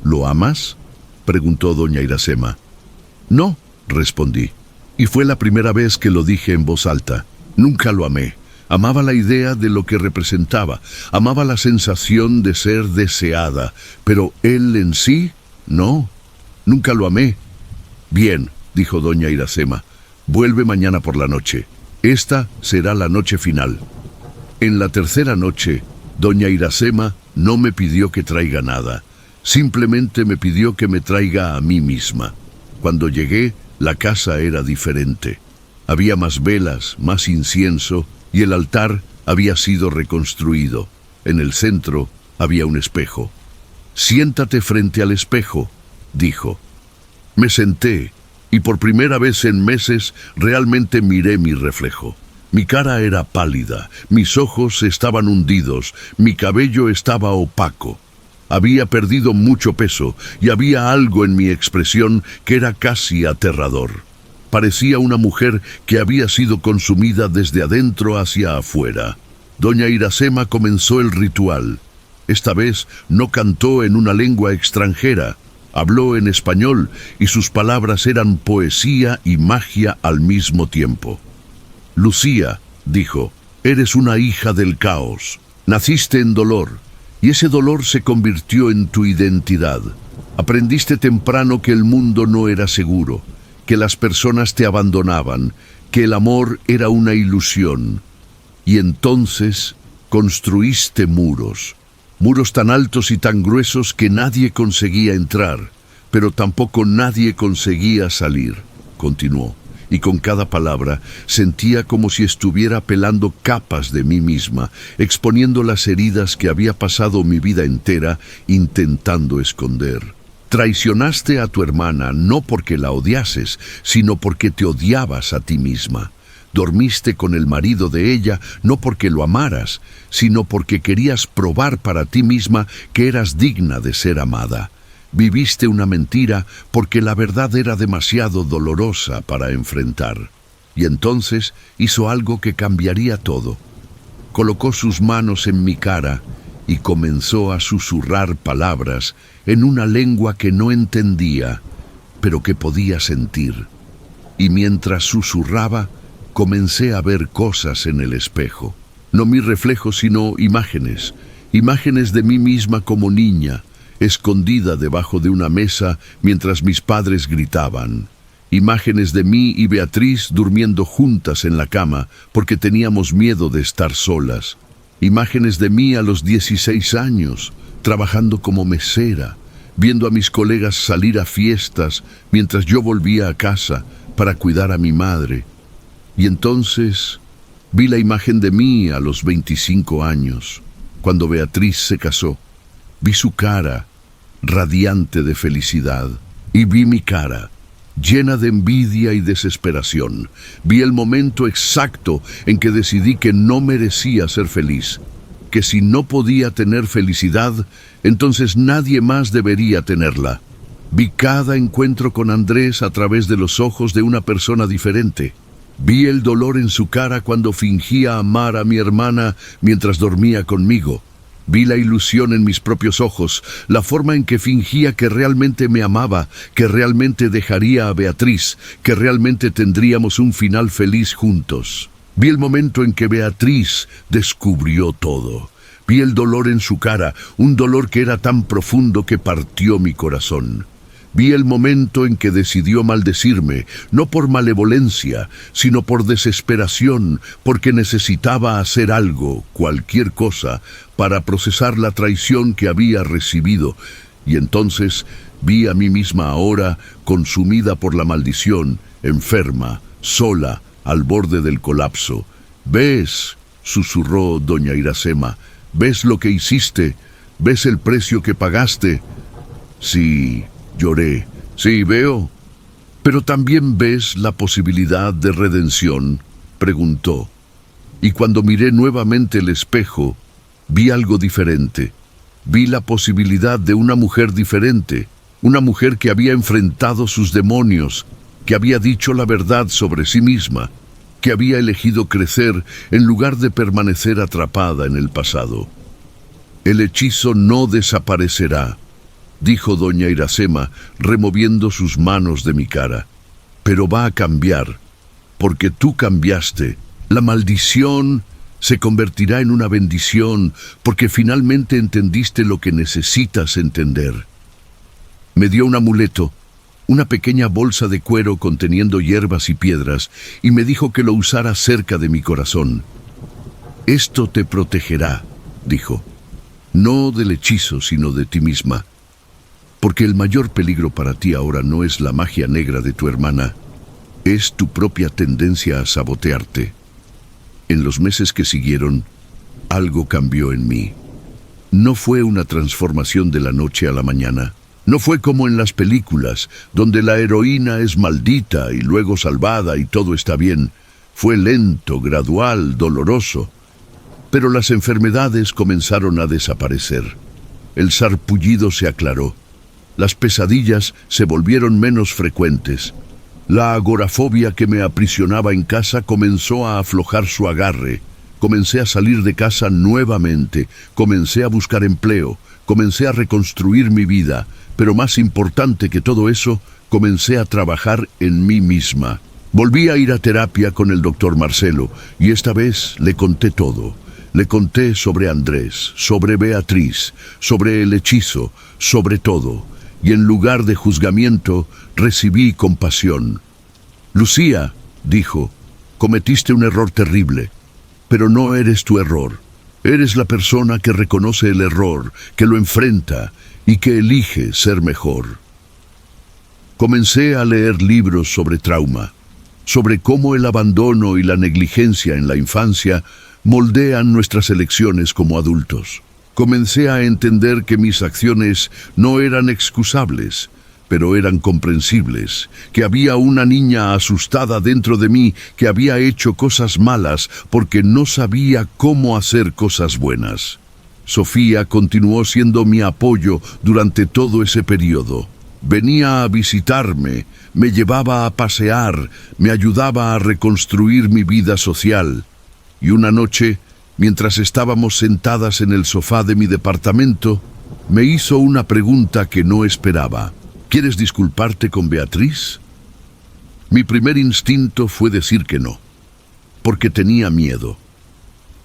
«¿Lo amas?», preguntó doña Iracema. «No», respondí. Y fue la primera vez que lo dije en voz alta. Nunca lo amé. Amaba la idea de lo que representaba. Amaba la sensación de ser deseada. Pero él en sí, no. Nunca lo amé. «Bien», dijo doña Iracema. «Vuelve mañana por la noche. Esta será la noche final». En la tercera noche, doña Iracema no me pidió que traiga nada. Simplemente me pidió que me traiga a mí misma. Cuando llegué, la casa era diferente. Había más velas, más incienso, y el altar había sido reconstruido. En el centro había un espejo. «Siéntate frente al espejo», dijo. Me senté, y por primera vez en meses realmente miré mi reflejo. Mi cara era pálida, mis ojos estaban hundidos, mi cabello estaba opaco. Había perdido mucho peso y había algo en mi expresión que era casi aterrador. Parecía una mujer que había sido consumida desde adentro hacia afuera. Doña Iracema comenzó el ritual. Esta vez no cantó en una lengua extranjera. Habló en español y sus palabras eran poesía y magia al mismo tiempo. «Lucía», dijo, «eres una hija del caos. Naciste en dolor, y ese dolor se convirtió en tu identidad. Aprendiste temprano que el mundo no era seguro, que las personas te abandonaban, que el amor era una ilusión. Y entonces construiste muros. Muros tan altos y tan gruesos que nadie conseguía entrar, pero tampoco nadie conseguía salir», continuó, y con cada palabra sentía como si estuviera pelando capas de mí misma, exponiendo las heridas que había pasado mi vida entera intentando esconder. «Traicionaste a tu hermana no porque la odiases, sino porque te odiabas a ti misma. Dormiste con el marido de ella no porque lo amaras, sino porque querías probar para ti misma que eras digna de ser amada. Viviste una mentira porque la verdad era demasiado dolorosa para enfrentar. Y entonces hizo algo que cambiaría todo. Colocó sus manos en mi cara y comenzó a susurrar palabras en una lengua que no entendía, pero que podía sentir. Y mientras susurraba, comencé a ver cosas en el espejo. No mi reflejo, sino imágenes. Imágenes de mí misma como niña, escondida debajo de una mesa mientras mis padres gritaban. Imágenes de mí y Beatriz durmiendo juntas en la cama porque teníamos miedo de estar solas. Imágenes de mí a los 16 años, trabajando como mesera, viendo a mis colegas salir a fiestas mientras yo volvía a casa para cuidar a mi madre. Y entonces vi la imagen de mí a los 25 años, cuando Beatriz se casó. Vi su cara, radiante de felicidad, y vi mi cara, llena de envidia y desesperación. Vi el momento exacto en que decidí que no merecía ser feliz, que si no podía tener felicidad, entonces nadie más debería tenerla. Vi cada encuentro con Andrés a través de los ojos de una persona diferente. Vi el dolor en su cara cuando fingía amar a mi hermana mientras dormía conmigo. Vi la ilusión en mis propios ojos, la forma en que fingía que realmente me amaba, que realmente dejaría a Beatriz, que realmente tendríamos un final feliz juntos. Vi el momento en que Beatriz descubrió todo. Vi el dolor en su cara, un dolor que era tan profundo que partió mi corazón. Vi el momento en que decidió maldecirme, no por malevolencia, sino por desesperación, porque necesitaba hacer algo, cualquier cosa, para procesar la traición que había recibido. Y entonces vi a mí misma ahora, consumida por la maldición, enferma, sola, al borde del colapso. «¿Ves?», susurró doña Iracema. «¿Ves lo que hiciste? ¿Ves el precio que pagaste?». «Sí», lloré. «Sí, veo». «¿Pero también ves la posibilidad de redención?», preguntó. Y cuando miré nuevamente el espejo, vi algo diferente. Vi la posibilidad de una mujer diferente, una mujer que había enfrentado sus demonios, que había dicho la verdad sobre sí misma, que había elegido crecer en lugar de permanecer atrapada en el pasado. «El hechizo no desaparecerá», dijo doña Iracema, removiendo sus manos de mi cara. «Pero va a cambiar, porque tú cambiaste. La maldición se convertirá en una bendición, porque finalmente entendiste lo que necesitas entender». Me dio un amuleto, una pequeña bolsa de cuero conteniendo hierbas y piedras, y me dijo que lo usara cerca de mi corazón. «Esto te protegerá», dijo, «no del hechizo, sino de ti misma. Porque el mayor peligro para ti ahora no es la magia negra de tu hermana, es tu propia tendencia a sabotearte». En los meses que siguieron, algo cambió en mí. No fue una transformación de la noche a la mañana. No fue como en las películas, donde la heroína es maldita y luego salvada y todo está bien. Fue lento, gradual, doloroso. Pero las enfermedades comenzaron a desaparecer. El sarpullido se aclaró. Las pesadillas se volvieron menos frecuentes. La agorafobia que me aprisionaba en casa comenzó a aflojar su agarre. Comencé a salir de casa nuevamente, comencé a buscar empleo, comencé a reconstruir mi vida, pero más importante que todo eso, comencé a trabajar en mí misma. Volví a ir a terapia con el doctor Marcelo y esta vez le conté todo. Le conté sobre Andrés, sobre Beatriz, sobre el hechizo, sobre todo. Y en lugar de juzgamiento, recibí compasión. Lucía, dijo, cometiste un error terrible. Pero no eres tu error. Eres la persona que reconoce el error, que lo enfrenta y que elige ser mejor. Comencé a leer libros sobre trauma, sobre cómo el abandono y la negligencia en la infancia moldean nuestras elecciones como adultos. Comencé a entender que mis acciones no eran excusables, pero eran comprensibles, que había una niña asustada dentro de mí que había hecho cosas malas porque no sabía cómo hacer cosas buenas. Sofía continuó siendo mi apoyo durante todo ese periodo. Venía a visitarme, me llevaba a pasear, me ayudaba a reconstruir mi vida social. Y una noche, mientras estábamos sentadas en el sofá de mi departamento, me hizo una pregunta que no esperaba. ¿Quieres disculparte con Beatriz? Mi primer instinto fue decir que no, porque tenía miedo.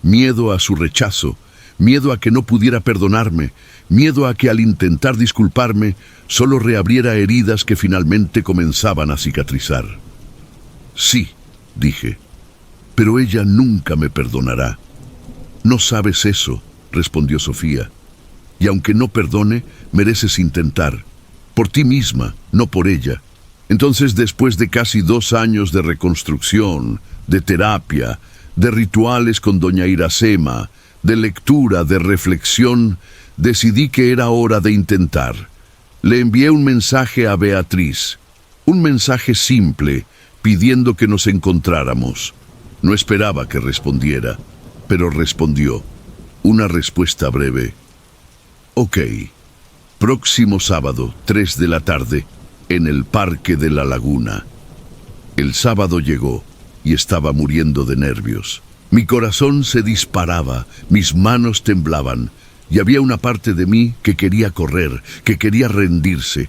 Miedo a su rechazo, miedo a que no pudiera perdonarme, miedo a que al intentar disculparme solo reabriera heridas que finalmente comenzaban a cicatrizar. Sí, dije, pero ella nunca me perdonará. No sabes eso, respondió Sofía, y aunque no perdone, mereces intentar. Por ti misma, no por ella. Entonces, después de casi 2 años de reconstrucción, de terapia, de rituales con doña Iracema, de lectura, de reflexión, decidí que era hora de intentar. Le envié un mensaje a Beatriz, un mensaje simple, pidiendo que nos encontráramos. No esperaba que respondiera, pero respondió. Una respuesta breve. Ok. Próximo sábado, 3 de la tarde, en el Parque de la Laguna. El sábado llegó y estaba muriendo de nervios. Mi corazón se disparaba, mis manos temblaban, y había una parte de mí que quería correr, que quería rendirse,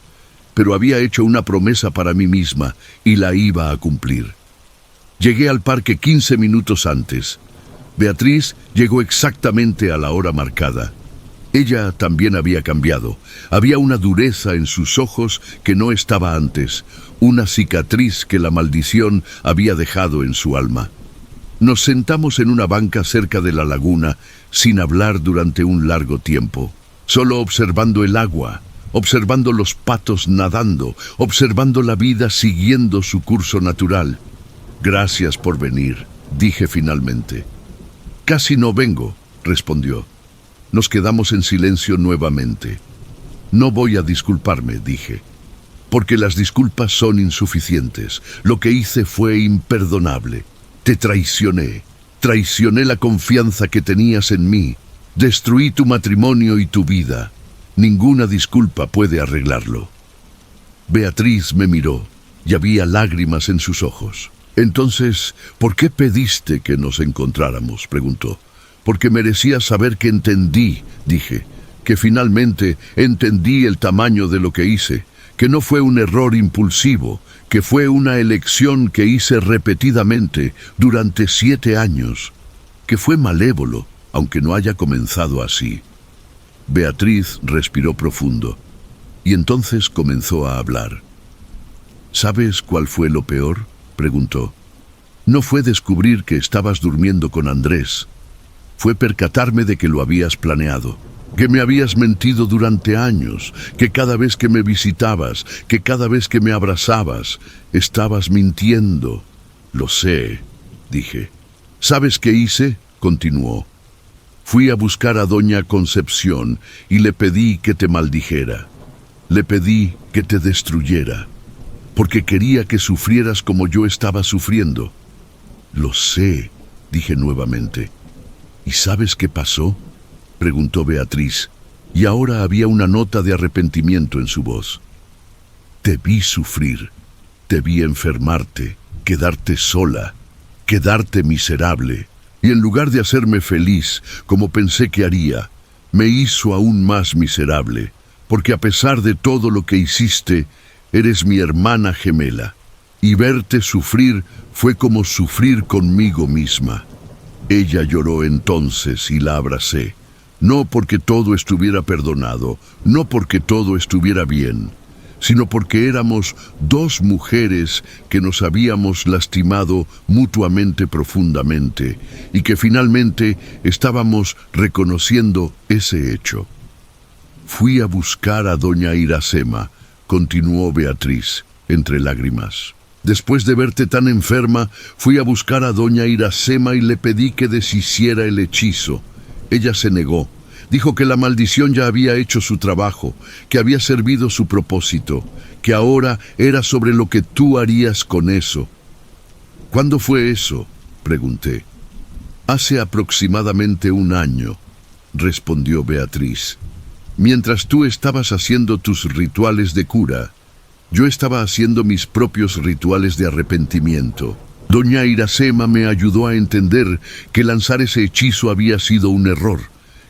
pero había hecho una promesa para mí misma y la iba a cumplir. Llegué al parque 15 minutos antes. Beatriz llegó exactamente a la hora marcada. Ella también había cambiado. Había una dureza en sus ojos que no estaba antes, una cicatriz que la maldición había dejado en su alma. Nos sentamos en una banca cerca de la laguna, sin hablar durante un largo tiempo, solo observando el agua, observando los patos nadando, observando la vida siguiendo su curso natural. Gracias por venir, dije finalmente. Casi no vengo, respondió. Nos quedamos en silencio nuevamente. No voy a disculparme, dije, porque las disculpas son insuficientes. Lo que hice fue imperdonable. Te traicioné. Traicioné la confianza que tenías en mí. Destruí tu matrimonio y tu vida. Ninguna disculpa puede arreglarlo. Beatriz me miró y había lágrimas en sus ojos. Entonces, ¿por qué pediste que nos encontráramos?, preguntó. Porque merecía saber que entendí, dije, que finalmente entendí el tamaño de lo que hice, que no fue un error impulsivo, que fue una elección que hice repetidamente durante 7 años, que fue malévolo, aunque no haya comenzado así. Beatriz respiró profundo, y entonces comenzó a hablar. ¿Sabes cuál fue lo peor?, preguntó. No fue descubrir que estabas durmiendo con Andrés. Fue percatarme de que lo habías planeado, que me habías mentido durante años, que cada vez que me visitabas, que cada vez que me abrazabas, estabas mintiendo. Lo sé, dije. ¿Sabes qué hice?, continuó. Fui a buscar a doña Concepción y le pedí que te maldijera. Le pedí que te destruyera, porque quería que sufrieras como yo estaba sufriendo. Lo sé, dije nuevamente. ¿Y sabes qué pasó?, preguntó Beatriz, y ahora había una nota de arrepentimiento en su voz. Te vi sufrir, te vi enfermarte, quedarte sola, quedarte miserable, y en lugar de hacerme feliz, como pensé que haría, me hizo aún más miserable, porque a pesar de todo lo que hiciste, eres mi hermana gemela, y verte sufrir fue como sufrir conmigo misma. Ella lloró entonces y la abracé, no porque todo estuviera perdonado, no porque todo estuviera bien, sino porque éramos dos mujeres que nos habíamos lastimado mutuamente profundamente y que finalmente estábamos reconociendo ese hecho. Fui a buscar a doña Iracema, continuó Beatriz, entre lágrimas. Después de verte tan enferma, fui a buscar a doña Iracema y le pedí que deshiciera el hechizo. Ella se negó. Dijo que la maldición ya había hecho su trabajo, que había servido su propósito, que ahora era sobre lo que tú harías con eso. ¿Cuándo fue eso?, pregunté. Hace aproximadamente 1 año, respondió Beatriz. Mientras tú estabas haciendo tus rituales de cura, yo estaba haciendo mis propios rituales de arrepentimiento. Doña Iracema me ayudó a entender que lanzar ese hechizo había sido un error,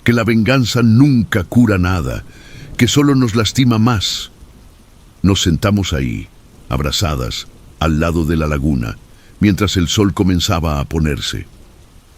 que la venganza nunca cura nada, que solo nos lastima más. Nos sentamos ahí, abrazadas, al lado de la laguna, mientras el sol comenzaba a ponerse.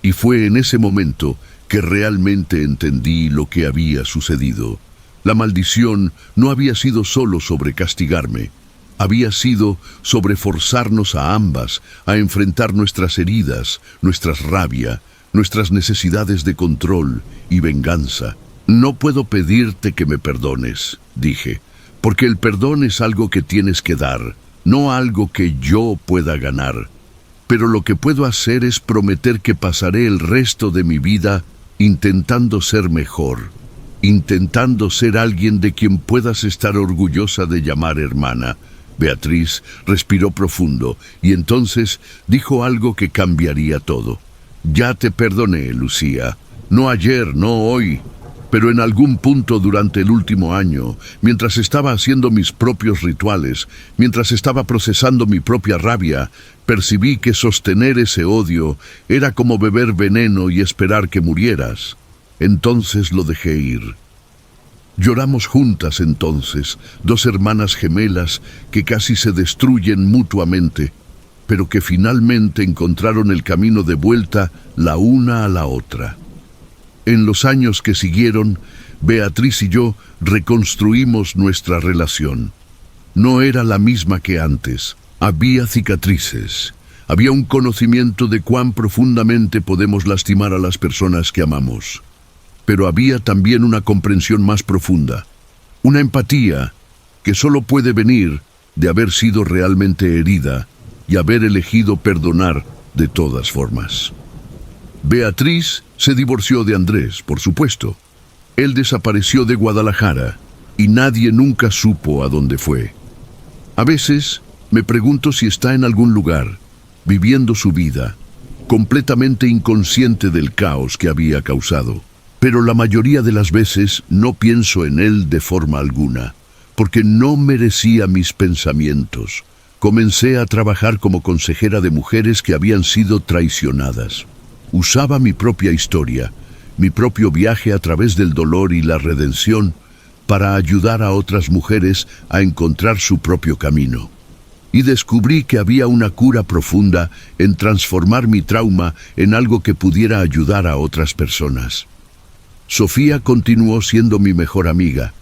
Y fue en ese momento que realmente entendí lo que había sucedido. La maldición no había sido solo sobre castigarme, había sido sobre forzarnos a ambas a enfrentar nuestras heridas, nuestra rabia, nuestras necesidades de control y venganza. No puedo pedirte que me perdones, dije, porque el perdón es algo que tienes que dar, no algo que yo pueda ganar. Pero lo que puedo hacer es prometer que pasaré el resto de mi vida intentando ser mejor, intentando ser alguien de quien puedas estar orgullosa de llamar hermana. Beatriz respiró profundo y entonces dijo algo que cambiaría todo. Ya te perdoné, Lucía. No ayer, no hoy, pero en algún punto durante el último año, mientras estaba haciendo mis propios rituales, mientras estaba procesando mi propia rabia, percibí que sostener ese odio era como beber veneno y esperar que murieras. Entonces lo dejé ir. Lloramos juntas entonces, 2 hermanas gemelas que casi se destruyen mutuamente, pero que finalmente encontraron el camino de vuelta la una a la otra. En los años que siguieron, Beatriz y yo reconstruimos nuestra relación. No era la misma que antes. Había cicatrices. Había un conocimiento de cuán profundamente podemos lastimar a las personas que amamos. Pero había también una comprensión más profunda, una empatía que solo puede venir de haber sido realmente herida y haber elegido perdonar de todas formas. Beatriz se divorció de Andrés, por supuesto. Él desapareció de Guadalajara y nadie nunca supo a dónde fue. A veces me pregunto si está en algún lugar, viviendo su vida, completamente inconsciente del caos que había causado. Pero la mayoría de las veces no pienso en él de forma alguna, porque no merecía mis pensamientos. Comencé a trabajar como consejera de mujeres que habían sido traicionadas. Usaba mi propia historia, mi propio viaje a través del dolor y la redención, para ayudar a otras mujeres a encontrar su propio camino. Y descubrí que había una cura profunda en transformar mi trauma en algo que pudiera ayudar a otras personas. Sofía continuó siendo mi mejor amiga.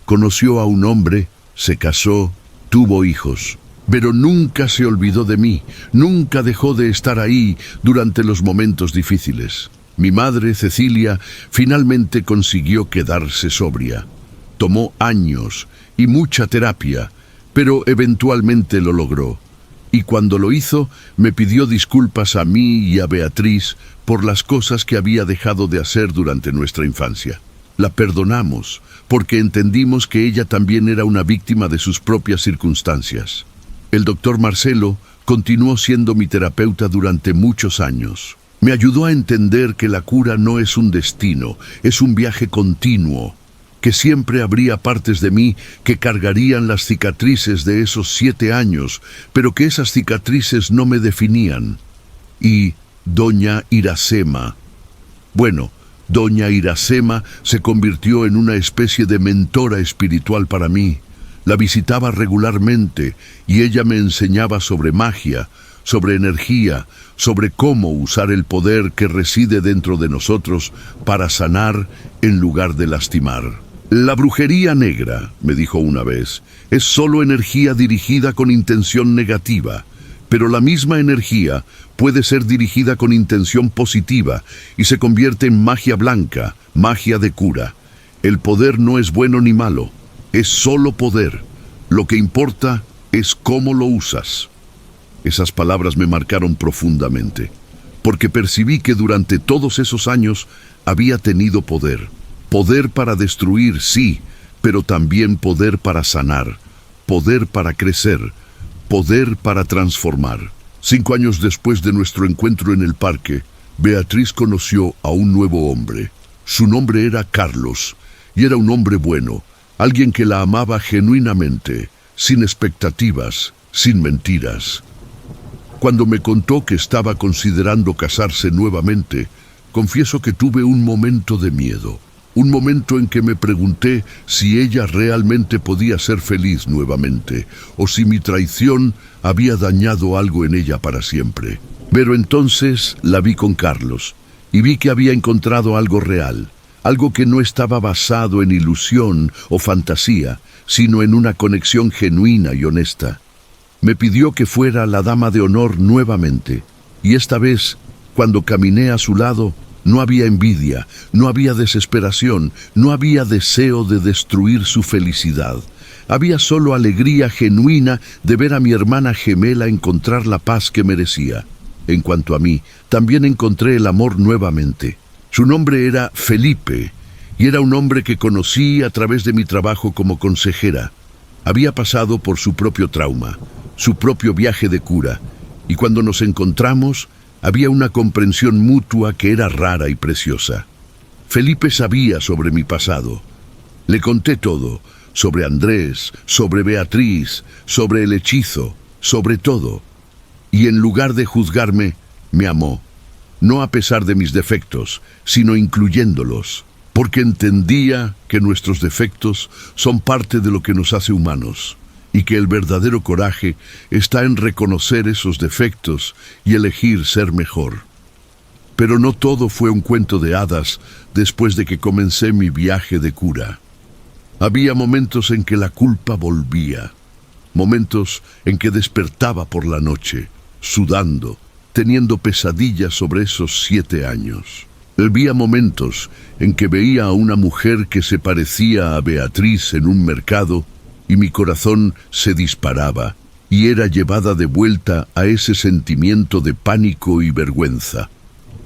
Conoció a un hombre, se casó, tuvo hijos, pero nunca se olvidó de mí, nunca dejó de estar ahí durante los momentos difíciles. Mi madre, Cecilia, finalmente consiguió quedarse sobria. Tomó años y mucha terapia, pero eventualmente lo logró. y cuando lo hizo, me pidió disculpas a mí y a Beatriz por las cosas que había dejado de hacer durante nuestra infancia. La perdonamos, porque entendimos que ella también era una víctima de sus propias circunstancias. El doctor Marcelo continuó siendo mi terapeuta durante muchos años. Me ayudó a entender que la cura no es un destino, es un viaje continuo, que siempre habría partes de mí que cargarían las cicatrices de esos 7 años, pero que esas cicatrices no me definían. Y doña Iracema. Bueno, doña Iracema se convirtió en una especie de mentora espiritual para mí. La visitaba regularmente y ella me enseñaba sobre magia, sobre energía, sobre cómo usar el poder que reside dentro de nosotros para sanar en lugar de lastimar. La brujería negra, me dijo una vez, es solo energía dirigida con intención negativa, pero la misma energía puede ser dirigida con intención positiva y se convierte en magia blanca, magia de cura. El poder no es bueno ni malo, es solo poder. Lo que importa es cómo lo usas. Esas palabras me marcaron profundamente, porque percibí que durante todos esos años había tenido poder. Poder para destruir, sí, pero también poder para sanar, poder para crecer, poder para transformar. 5 años después de nuestro encuentro en el parque, Beatriz conoció a un nuevo hombre. Su nombre era Carlos, y era un hombre bueno, alguien que la amaba genuinamente, sin expectativas, sin mentiras. Cuando me contó que estaba considerando casarse nuevamente, confieso que tuve un momento de miedo. Un momento en que me pregunté si ella realmente podía ser feliz nuevamente, o si mi traición había dañado algo en ella para siempre. Pero entonces la vi con Carlos, y vi que había encontrado algo real, algo que no estaba basado en ilusión o fantasía, sino en una conexión genuina y honesta. Me pidió que fuera la dama de honor nuevamente, y esta vez, cuando caminé a su lado, no había envidia, no había desesperación, no había deseo de destruir su felicidad. Había solo alegría genuina de ver a mi hermana gemela encontrar la paz que merecía. En cuanto a mí, también encontré el amor nuevamente. Su nombre era Felipe, y era un hombre que conocí a través de mi trabajo como consejera. Había pasado por su propio trauma, su propio viaje de cura, y cuando nos encontramos, había una comprensión mutua que era rara y preciosa. Felipe sabía sobre mi pasado. Le conté todo, sobre Andrés, sobre Beatriz, sobre el hechizo, sobre todo. Y en lugar de juzgarme, me amó. No a pesar de mis defectos, sino incluyéndolos, porque entendía que nuestros defectos son parte de lo que nos hace humanos, y que el verdadero coraje está en reconocer esos defectos y elegir ser mejor. Pero no todo fue un cuento de hadas después de que comencé mi viaje de cura. Había momentos en que la culpa volvía, momentos en que despertaba por la noche, sudando, teniendo pesadillas sobre esos 7 años. Había momentos en que veía a una mujer que se parecía a Beatriz en un mercado y mi corazón se disparaba y era llevada de vuelta a ese sentimiento de pánico y vergüenza.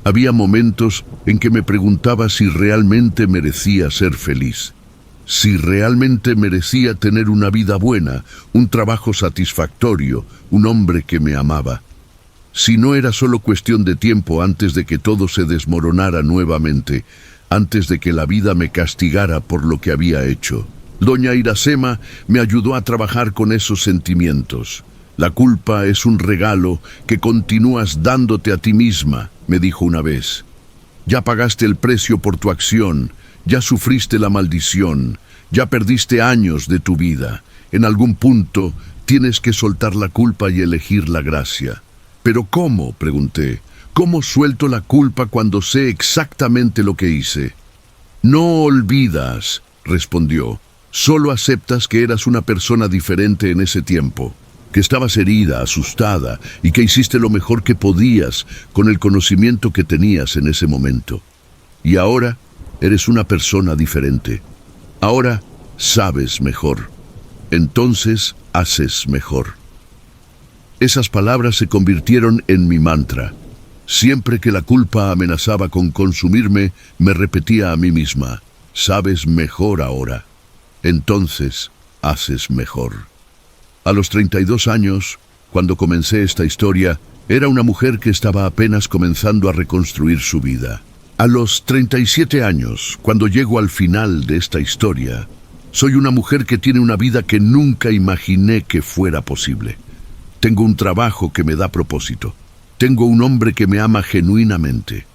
Había momentos en que me preguntaba si realmente merecía ser feliz, si realmente merecía tener una vida buena, un trabajo satisfactorio, un hombre que me amaba. Si no era solo cuestión de tiempo antes de que todo se desmoronara nuevamente, antes de que la vida me castigara por lo que había hecho. Doña Iracema me ayudó a trabajar con esos sentimientos. La culpa es un regalo que continúas dándote a ti misma, me dijo una vez. Ya pagaste el precio por tu acción, ya sufriste la maldición, ya perdiste años de tu vida. En algún punto tienes que soltar la culpa y elegir la gracia. ¿Pero cómo?, pregunté. ¿Cómo suelto la culpa cuando sé exactamente lo que hice? No olvidas, respondió. Solo aceptas que eras una persona diferente en ese tiempo, que estabas herida, asustada, y que hiciste lo mejor que podías con el conocimiento que tenías en ese momento. Y ahora eres una persona diferente. Ahora sabes mejor. Entonces haces mejor. Esas palabras se convirtieron en mi mantra. Siempre que la culpa amenazaba con consumirme, me repetía a mí misma: sabes mejor ahora. Entonces, haces mejor. A los 32 años, cuando comencé esta historia, era una mujer que estaba apenas comenzando a reconstruir su vida. A los 37 años, cuando llego al final de esta historia, soy una mujer que tiene una vida que nunca imaginé que fuera posible. Tengo un trabajo que me da propósito. Tengo un hombre que me ama genuinamente.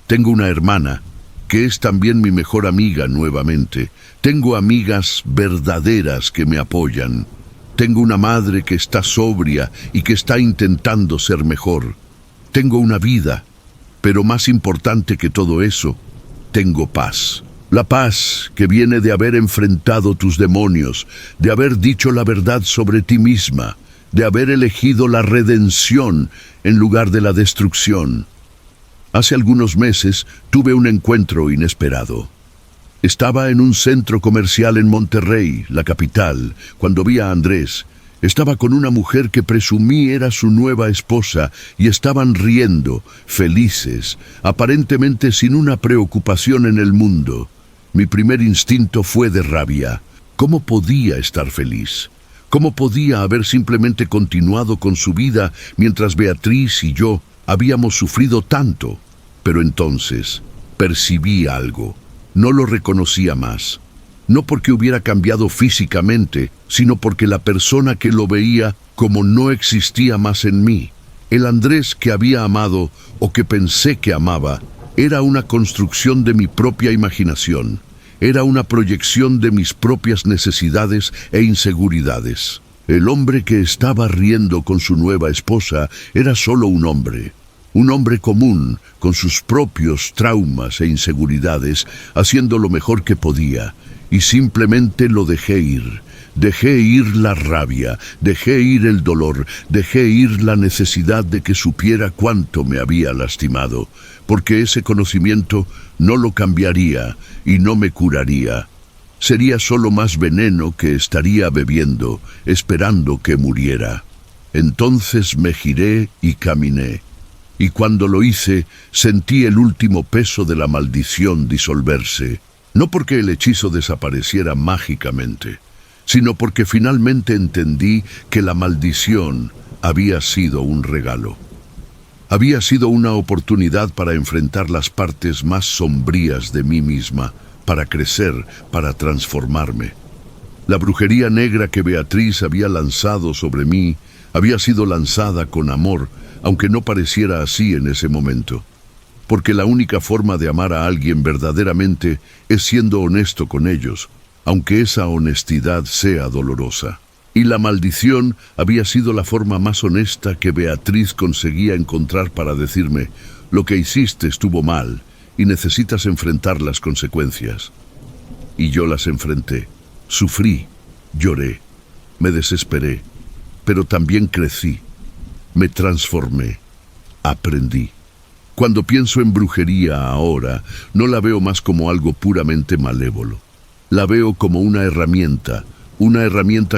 Tengo una hermana, que es también mi mejor amiga nuevamente. Tengo amigas verdaderas que me apoyan. Tengo una madre que está sobria y que está intentando ser mejor. Tengo una vida, pero más importante que todo eso, tengo paz. La paz que viene de haber enfrentado tus demonios, de haber dicho la verdad sobre ti misma, de haber elegido la redención en lugar de la destrucción. Hace algunos meses tuve un encuentro inesperado. Estaba en un centro comercial en Monterrey, la capital, cuando vi a Andrés. Estaba con una mujer que presumí era su nueva esposa y estaban riendo, felices, aparentemente sin una preocupación en el mundo. Mi primer instinto fue de rabia. ¿Cómo podía estar feliz? ¿Cómo podía haber simplemente continuado con su vida mientras Beatriz y yo habíamos sufrido tanto? Pero entonces percibí algo. No lo reconocía más. No porque hubiera cambiado físicamente, sino porque la persona que lo veía como no existía más en mí. El Andrés que había amado o que pensé que amaba era una construcción de mi propia imaginación. Era una proyección de mis propias necesidades e inseguridades. El hombre que estaba riendo con su nueva esposa era solo un hombre común, con sus propios traumas e inseguridades, haciendo lo mejor que podía, y simplemente lo dejé ir. Dejé ir la rabia, dejé ir el dolor, dejé ir la necesidad de que supiera cuánto me había lastimado, porque ese conocimiento no lo cambiaría y no me curaría. Sería solo más veneno que estaría bebiendo, esperando que muriera. Entonces me giré y caminé. Y cuando lo hice, sentí el último peso de la maldición disolverse. No porque el hechizo desapareciera mágicamente, sino porque finalmente entendí que la maldición había sido un regalo. Había sido una oportunidad para enfrentar las partes más sombrías de mí misma, para crecer, para transformarme. La brujería negra que Beatriz había lanzado sobre mí había sido lanzada con amor, aunque no pareciera así en ese momento. Porque la única forma de amar a alguien verdaderamente es siendo honesto con ellos, aunque esa honestidad sea dolorosa. Y la maldición había sido la forma más honesta que Beatriz conseguía encontrar para decirme: lo que hiciste estuvo mal y necesitas enfrentar las consecuencias. Y yo las enfrenté. Sufrí, lloré, me desesperé, pero también crecí. Me transformé, aprendí. Cuando pienso en brujería ahora, no la veo más como algo puramente malévolo. La veo como una herramienta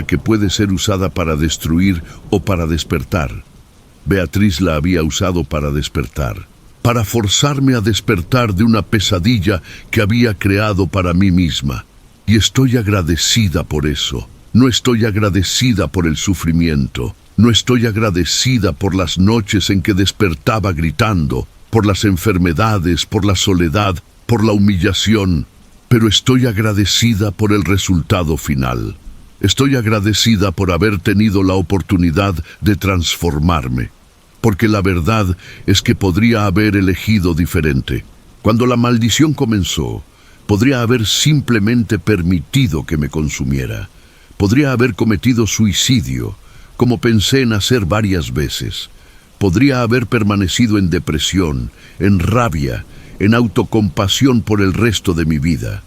que puede ser usada para destruir o para despertar. Beatriz la había usado para despertar, para forzarme a despertar de una pesadilla que había creado para mí misma. Y estoy agradecida por eso. No estoy agradecida por el sufrimiento. No estoy agradecida por las noches en que despertaba gritando, por las enfermedades, por la soledad, por la humillación, pero estoy agradecida por el resultado final. Estoy agradecida por haber tenido la oportunidad de transformarme, porque la verdad es que podría haber elegido diferente. Cuando la maldición comenzó, podría haber simplemente permitido que me consumiera. Podría haber cometido suicidio, como pensé en hacer varias veces. Podría haber permanecido en depresión, en rabia, en autocompasión por el resto de mi vida.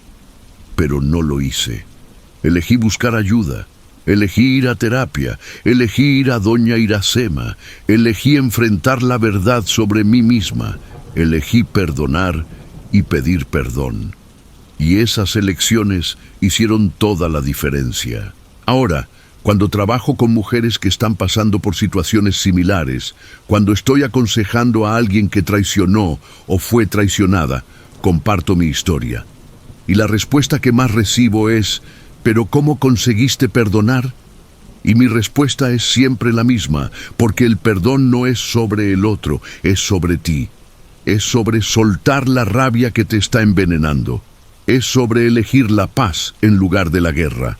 Pero no lo hice. Elegí buscar ayuda. Elegí ir a terapia. Elegí ir a Doña Iracema. Elegí enfrentar la verdad sobre mí misma. Elegí perdonar y pedir perdón. Y esas elecciones hicieron toda la diferencia. Ahora, cuando trabajo con mujeres que están pasando por situaciones similares, cuando estoy aconsejando a alguien que traicionó o fue traicionada, comparto mi historia. Y la respuesta que más recibo es: ¿pero cómo conseguiste perdonar? Y mi respuesta es siempre la misma, porque el perdón no es sobre el otro, es sobre ti. Es sobre soltar la rabia que te está envenenando. Es sobre elegir la paz en lugar de la guerra.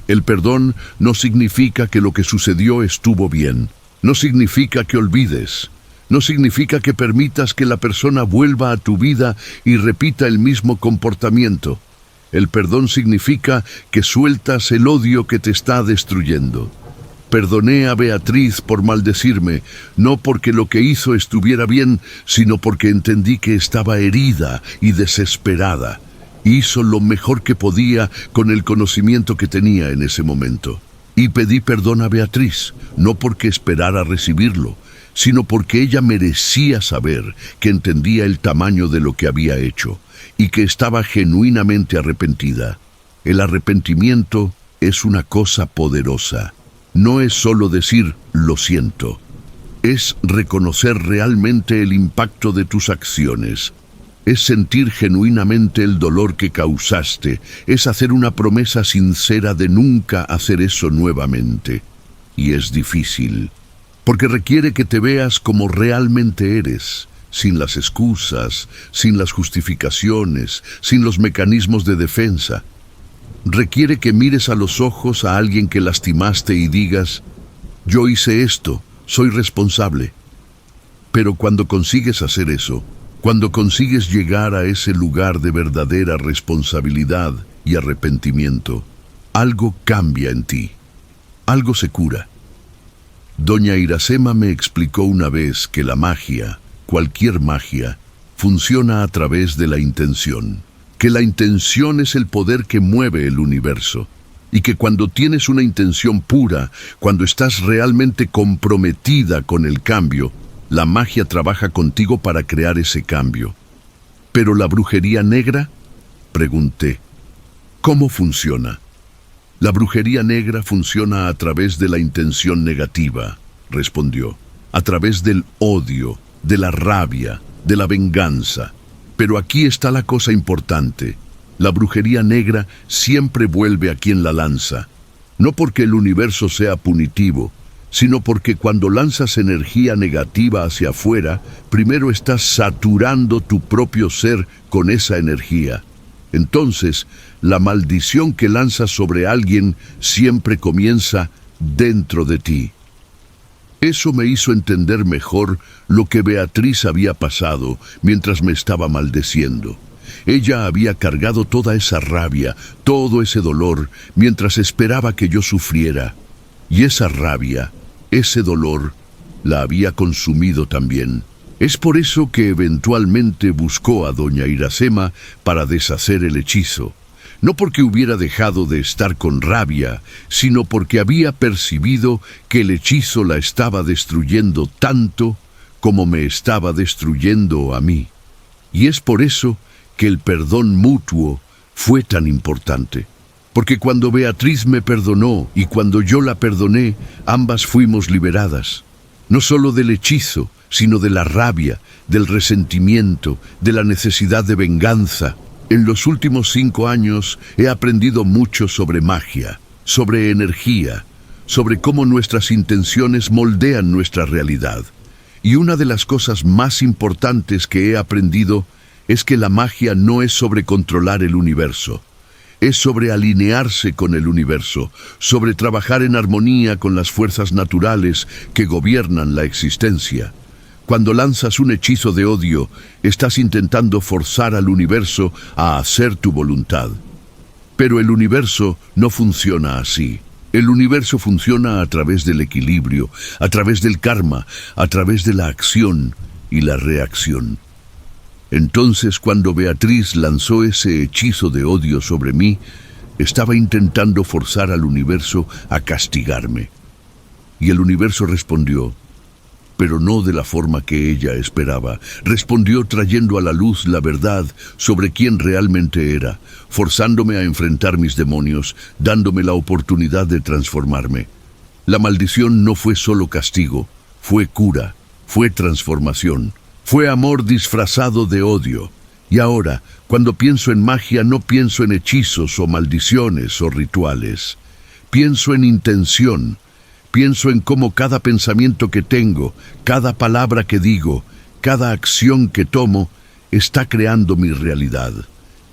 El perdón no significa que lo que sucedió estuvo bien. No significa que olvides. No significa que permitas que la persona vuelva a tu vida y repita el mismo comportamiento. El perdón significa que sueltas el odio que te está destruyendo. Perdoné a Beatriz por maldecirme, no porque lo que hizo estuviera bien, sino porque entendí que estaba herida y desesperada. Hizo lo mejor que podía con el conocimiento que tenía en ese momento. Y pedí perdón a Beatriz, no porque esperara recibirlo, sino porque ella merecía saber que entendía el tamaño de lo que había hecho y que estaba genuinamente arrepentida. El arrepentimiento es una cosa poderosa. No es solo decir lo siento. Es reconocer realmente el impacto de tus acciones. Es sentir genuinamente el dolor que causaste. Es hacer una promesa sincera de nunca hacer eso nuevamente. Y es difícil, porque requiere que te veas como realmente eres, sin las excusas, sin las justificaciones, sin los mecanismos de defensa. Requiere que mires a los ojos a alguien que lastimaste y digas: yo hice esto, soy responsable. Pero cuando consigues hacer eso, cuando consigues llegar a ese lugar de verdadera responsabilidad y arrepentimiento, algo cambia en ti, algo se cura. Doña Iracema me explicó una vez que la magia, cualquier magia, funciona a través de la intención, que la intención es el poder que mueve el universo, y que cuando tienes una intención pura, cuando estás realmente comprometida con el cambio, la magia trabaja contigo para crear ese cambio. ¿Pero la brujería negra? Pregunté. ¿Cómo funciona? La brujería negra funciona a través de la intención negativa, respondió, a través del odio, de la rabia, de la venganza. Pero aquí está la cosa importante. La brujería negra siempre vuelve a quien la lanza, no porque el universo sea punitivo, sino porque cuando lanzas energía negativa hacia afuera, primero estás saturando tu propio ser con esa energía. Entonces, la maldición que lanzas sobre alguien siempre comienza dentro de ti. Eso me hizo entender mejor lo que Beatriz había pasado mientras me estaba maldeciendo. Ella había cargado toda esa rabia, todo ese dolor, mientras esperaba que yo sufriera. Y esa rabia, ese dolor, la había consumido también. Es por eso que eventualmente buscó a doña Iracema para deshacer el hechizo. No porque hubiera dejado de estar con rabia, sino porque había percibido que el hechizo la estaba destruyendo tanto como me estaba destruyendo a mí. Y es por eso que el perdón mutuo fue tan importante. Porque cuando Beatriz me perdonó y cuando yo la perdoné, ambas fuimos liberadas. No solo del hechizo, sino de la rabia, del resentimiento, de la necesidad de venganza. En los últimos 5 años he aprendido mucho sobre magia, sobre energía, sobre cómo nuestras intenciones moldean nuestra realidad. Y una de las cosas más importantes que he aprendido es que la magia no es sobre controlar el universo. Es sobre alinearse con el universo, sobre trabajar en armonía con las fuerzas naturales que gobiernan la existencia. Cuando lanzas un hechizo de odio, estás intentando forzar al universo a hacer tu voluntad. Pero el universo no funciona así. El universo funciona a través del equilibrio, a través del karma, a través de la acción y la reacción. Entonces, cuando Beatriz lanzó ese hechizo de odio sobre mí, estaba intentando forzar al universo a castigarme. Y el universo respondió: pero no de la forma que ella esperaba. Respondió trayendo a la luz la verdad sobre quién realmente era, forzándome a enfrentar mis demonios, dándome la oportunidad de transformarme. La maldición no fue solo castigo, fue cura, fue transformación, fue amor disfrazado de odio. Y ahora, cuando pienso en magia, no pienso en hechizos o maldiciones o rituales. Pienso en intención. Pienso en cómo cada pensamiento que tengo, cada palabra que digo, cada acción que tomo, está creando mi realidad.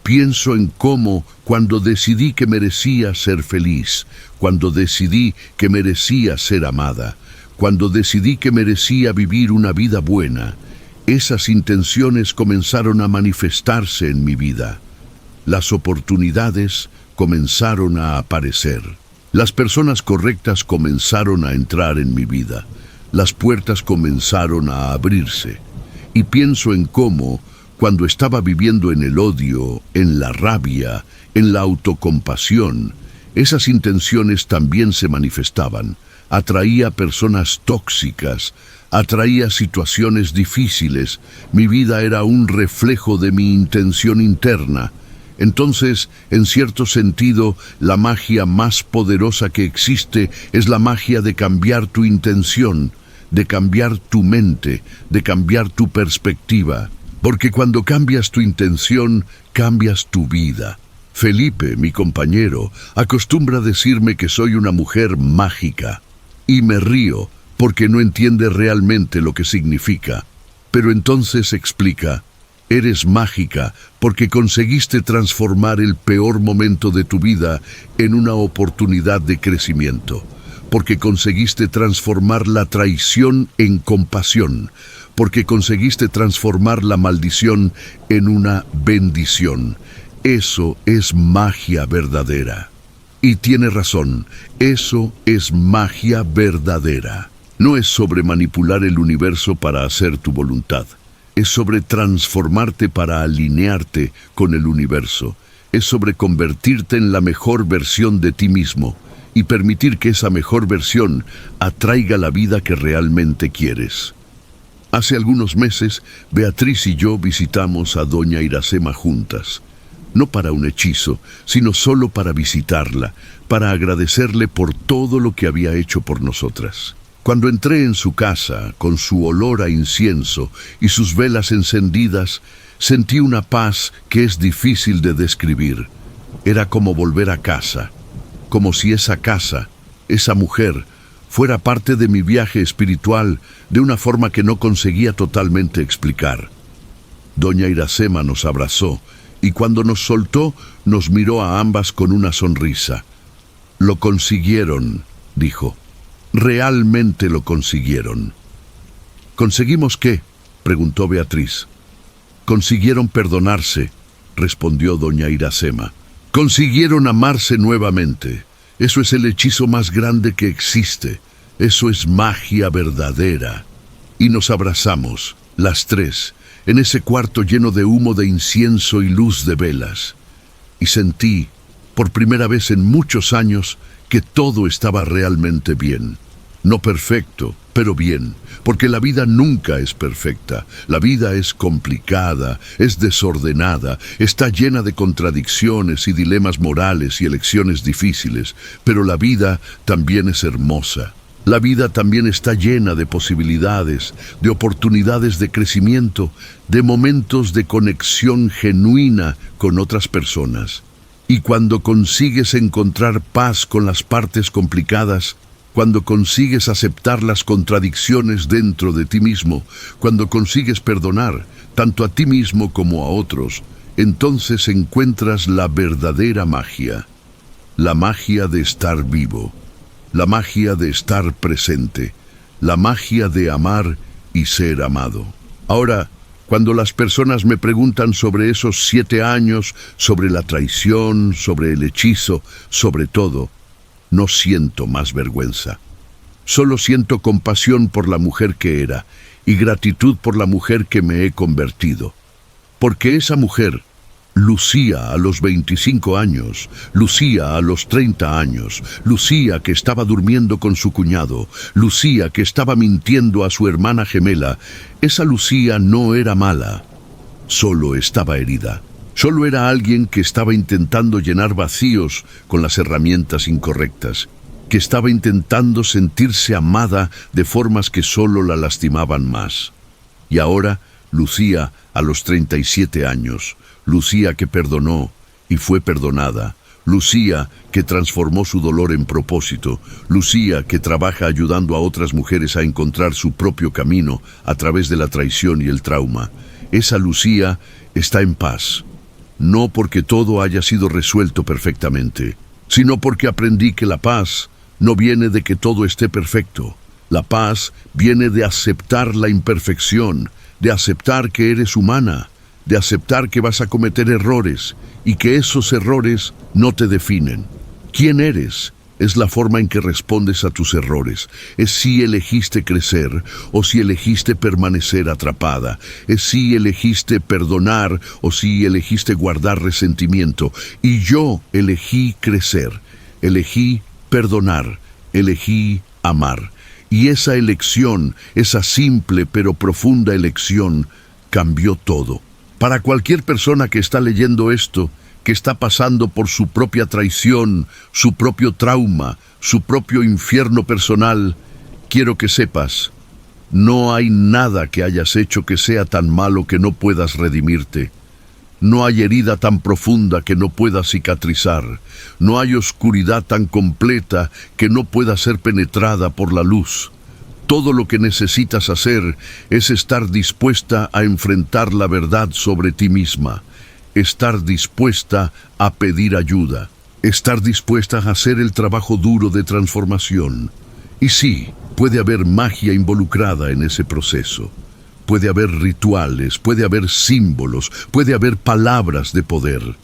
Pienso en cómo, cuando decidí que merecía ser feliz, cuando decidí que merecía ser amada, cuando decidí que merecía vivir una vida buena, esas intenciones comenzaron a manifestarse en mi vida. Las oportunidades comenzaron a aparecer. Las personas correctas comenzaron a entrar en mi vida. Las puertas comenzaron a abrirse. Y pienso en cómo, cuando estaba viviendo en el odio, en la rabia, en la autocompasión, esas intenciones también se manifestaban. Atraía personas tóxicas, atraía situaciones difíciles. Mi vida era un reflejo de mi intención interna. Entonces, en cierto sentido, la magia más poderosa que existe es la magia de cambiar tu intención, de cambiar tu mente, de cambiar tu perspectiva. Porque cuando cambias tu intención, cambias tu vida. Felipe, mi compañero, acostumbra decirme que soy una mujer mágica. Y me río, porque no entiende realmente lo que significa. Pero entonces explica: eres mágica porque conseguiste transformar el peor momento de tu vida en una oportunidad de crecimiento. Porque conseguiste transformar la traición en compasión. Porque conseguiste transformar la maldición en una bendición. Eso es magia verdadera. Y tiene razón, eso es magia verdadera. No es sobre manipular el universo para hacer tu voluntad. Es sobre transformarte para alinearte con el universo. Es sobre convertirte en la mejor versión de ti mismo y permitir que esa mejor versión atraiga la vida que realmente quieres. Hace algunos meses, Beatriz y yo visitamos a doña Iracema juntas. No para un hechizo, sino solo para visitarla, para agradecerle por todo lo que había hecho por nosotras. Cuando entré en su casa, con su olor a incienso y sus velas encendidas, sentí una paz que es difícil de describir. Era como volver a casa, como si esa casa, esa mujer, fuera parte de mi viaje espiritual de una forma que no conseguía totalmente explicar. Doña Iracema nos abrazó y cuando nos soltó, nos miró a ambas con una sonrisa. «Lo consiguieron», dijo. «Realmente lo consiguieron». «¿Conseguimos qué?», preguntó Beatriz. «Consiguieron perdonarse», respondió doña Iracema. «Consiguieron amarse nuevamente. Eso es el hechizo más grande que existe. Eso es magia verdadera». Y nos abrazamos, las tres, en ese cuarto lleno de humo de incienso y luz de velas. Y sentí, por primera vez en muchos años, que todo estaba realmente bien. No perfecto, pero bien, porque la vida nunca es perfecta. La vida es complicada, es desordenada, está llena de contradicciones y dilemas morales y elecciones difíciles, pero la vida también es hermosa. La vida también está llena de posibilidades, de oportunidades de crecimiento, de momentos de conexión genuina con otras personas. Y cuando consigues encontrar paz con las partes complicadas, cuando consigues aceptar las contradicciones dentro de ti mismo, cuando consigues perdonar tanto a ti mismo como a otros, entonces encuentras la verdadera magia, la magia de estar vivo, la magia de estar presente, la magia de amar y ser amado. Ahora, cuando las personas me preguntan sobre esos 7 años, sobre la traición, sobre el hechizo, sobre todo, no siento más vergüenza. Solo siento compasión por la mujer que era y gratitud por la mujer que me he convertido. Porque esa mujer, Lucía a los 25 años, Lucía a los 30 años, Lucía que estaba durmiendo con su cuñado, Lucía que estaba mintiendo a su hermana gemela. Esa Lucía no era mala, solo estaba herida. Solo era alguien que estaba intentando llenar vacíos con las herramientas incorrectas, que estaba intentando sentirse amada de formas que solo la lastimaban más. Y ahora, Lucía a los 37 años, Lucía que perdonó y fue perdonada, Lucía que transformó su dolor en propósito, Lucía que trabaja ayudando a otras mujeres a encontrar su propio camino a través de la traición y el trauma. Esa Lucía está en paz, no porque todo haya sido resuelto perfectamente, sino porque aprendí que la paz no viene de que todo esté perfecto. La paz viene de aceptar la imperfección, de aceptar que eres humana, de aceptar que vas a cometer errores y que esos errores no te definen. ¿Quién eres? Es la forma en que respondes a tus errores. Es si elegiste crecer o si elegiste permanecer atrapada. Es si elegiste perdonar o si elegiste guardar resentimiento. Y yo elegí crecer, elegí perdonar, elegí amar. Y esa elección, esa simple pero profunda elección, cambió todo. Para cualquier persona que está leyendo esto, que está pasando por su propia traición, su propio trauma, su propio infierno personal, quiero que sepas, no hay nada que hayas hecho que sea tan malo que no puedas redimirte. No hay herida tan profunda que no pueda cicatrizar. No hay oscuridad tan completa que no pueda ser penetrada por la luz. Todo lo que necesitas hacer es estar dispuesta a enfrentar la verdad sobre ti misma, estar dispuesta a pedir ayuda, estar dispuesta a hacer el trabajo duro de transformación. Y sí, puede haber magia involucrada en ese proceso. Puede haber rituales, puede haber símbolos, puede haber palabras de poder.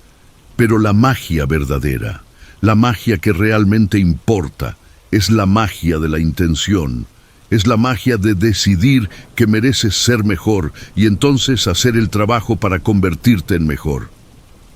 Pero la magia verdadera, la magia que realmente importa, es la magia de la intención. Es la magia de decidir que mereces ser mejor y entonces hacer el trabajo para convertirte en mejor.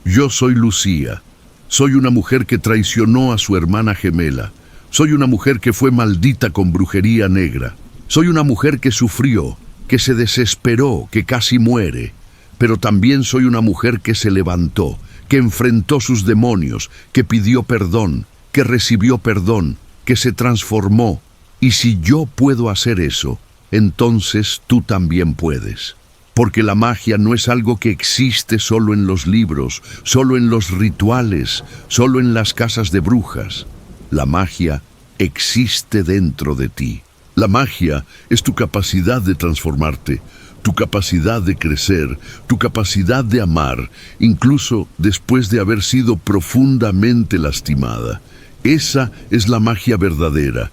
Yo soy Lucía. Soy una mujer que traicionó a su hermana gemela. Soy una mujer que fue maldita con brujería negra. Soy una mujer que sufrió, que se desesperó, que casi muere. Pero también soy una mujer que se levantó, que enfrentó sus demonios, que pidió perdón, que recibió perdón, que se transformó. Y si yo puedo hacer eso, entonces tú también puedes. Porque la magia no es algo que existe solo en los libros, solo en los rituales, solo en las casas de brujas. La magia existe dentro de ti. La magia es tu capacidad de transformarte, tu capacidad de crecer, tu capacidad de amar, incluso después de haber sido profundamente lastimada. Esa es la magia verdadera.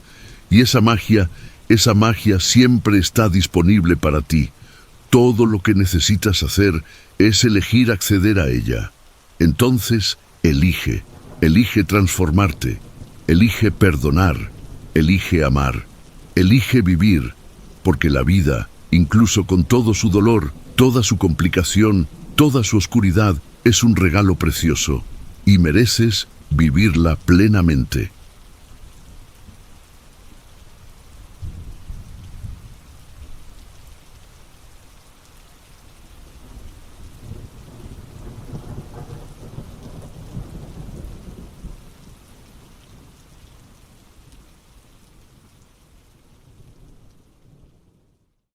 Y esa magia siempre está disponible para ti. Todo lo que necesitas hacer es elegir acceder a ella. Entonces, elige transformarte, elige perdonar, elige amar, elige vivir, porque la vida, incluso con todo su dolor, toda su complicación, toda su oscuridad, es un regalo precioso, y mereces vivirla plenamente.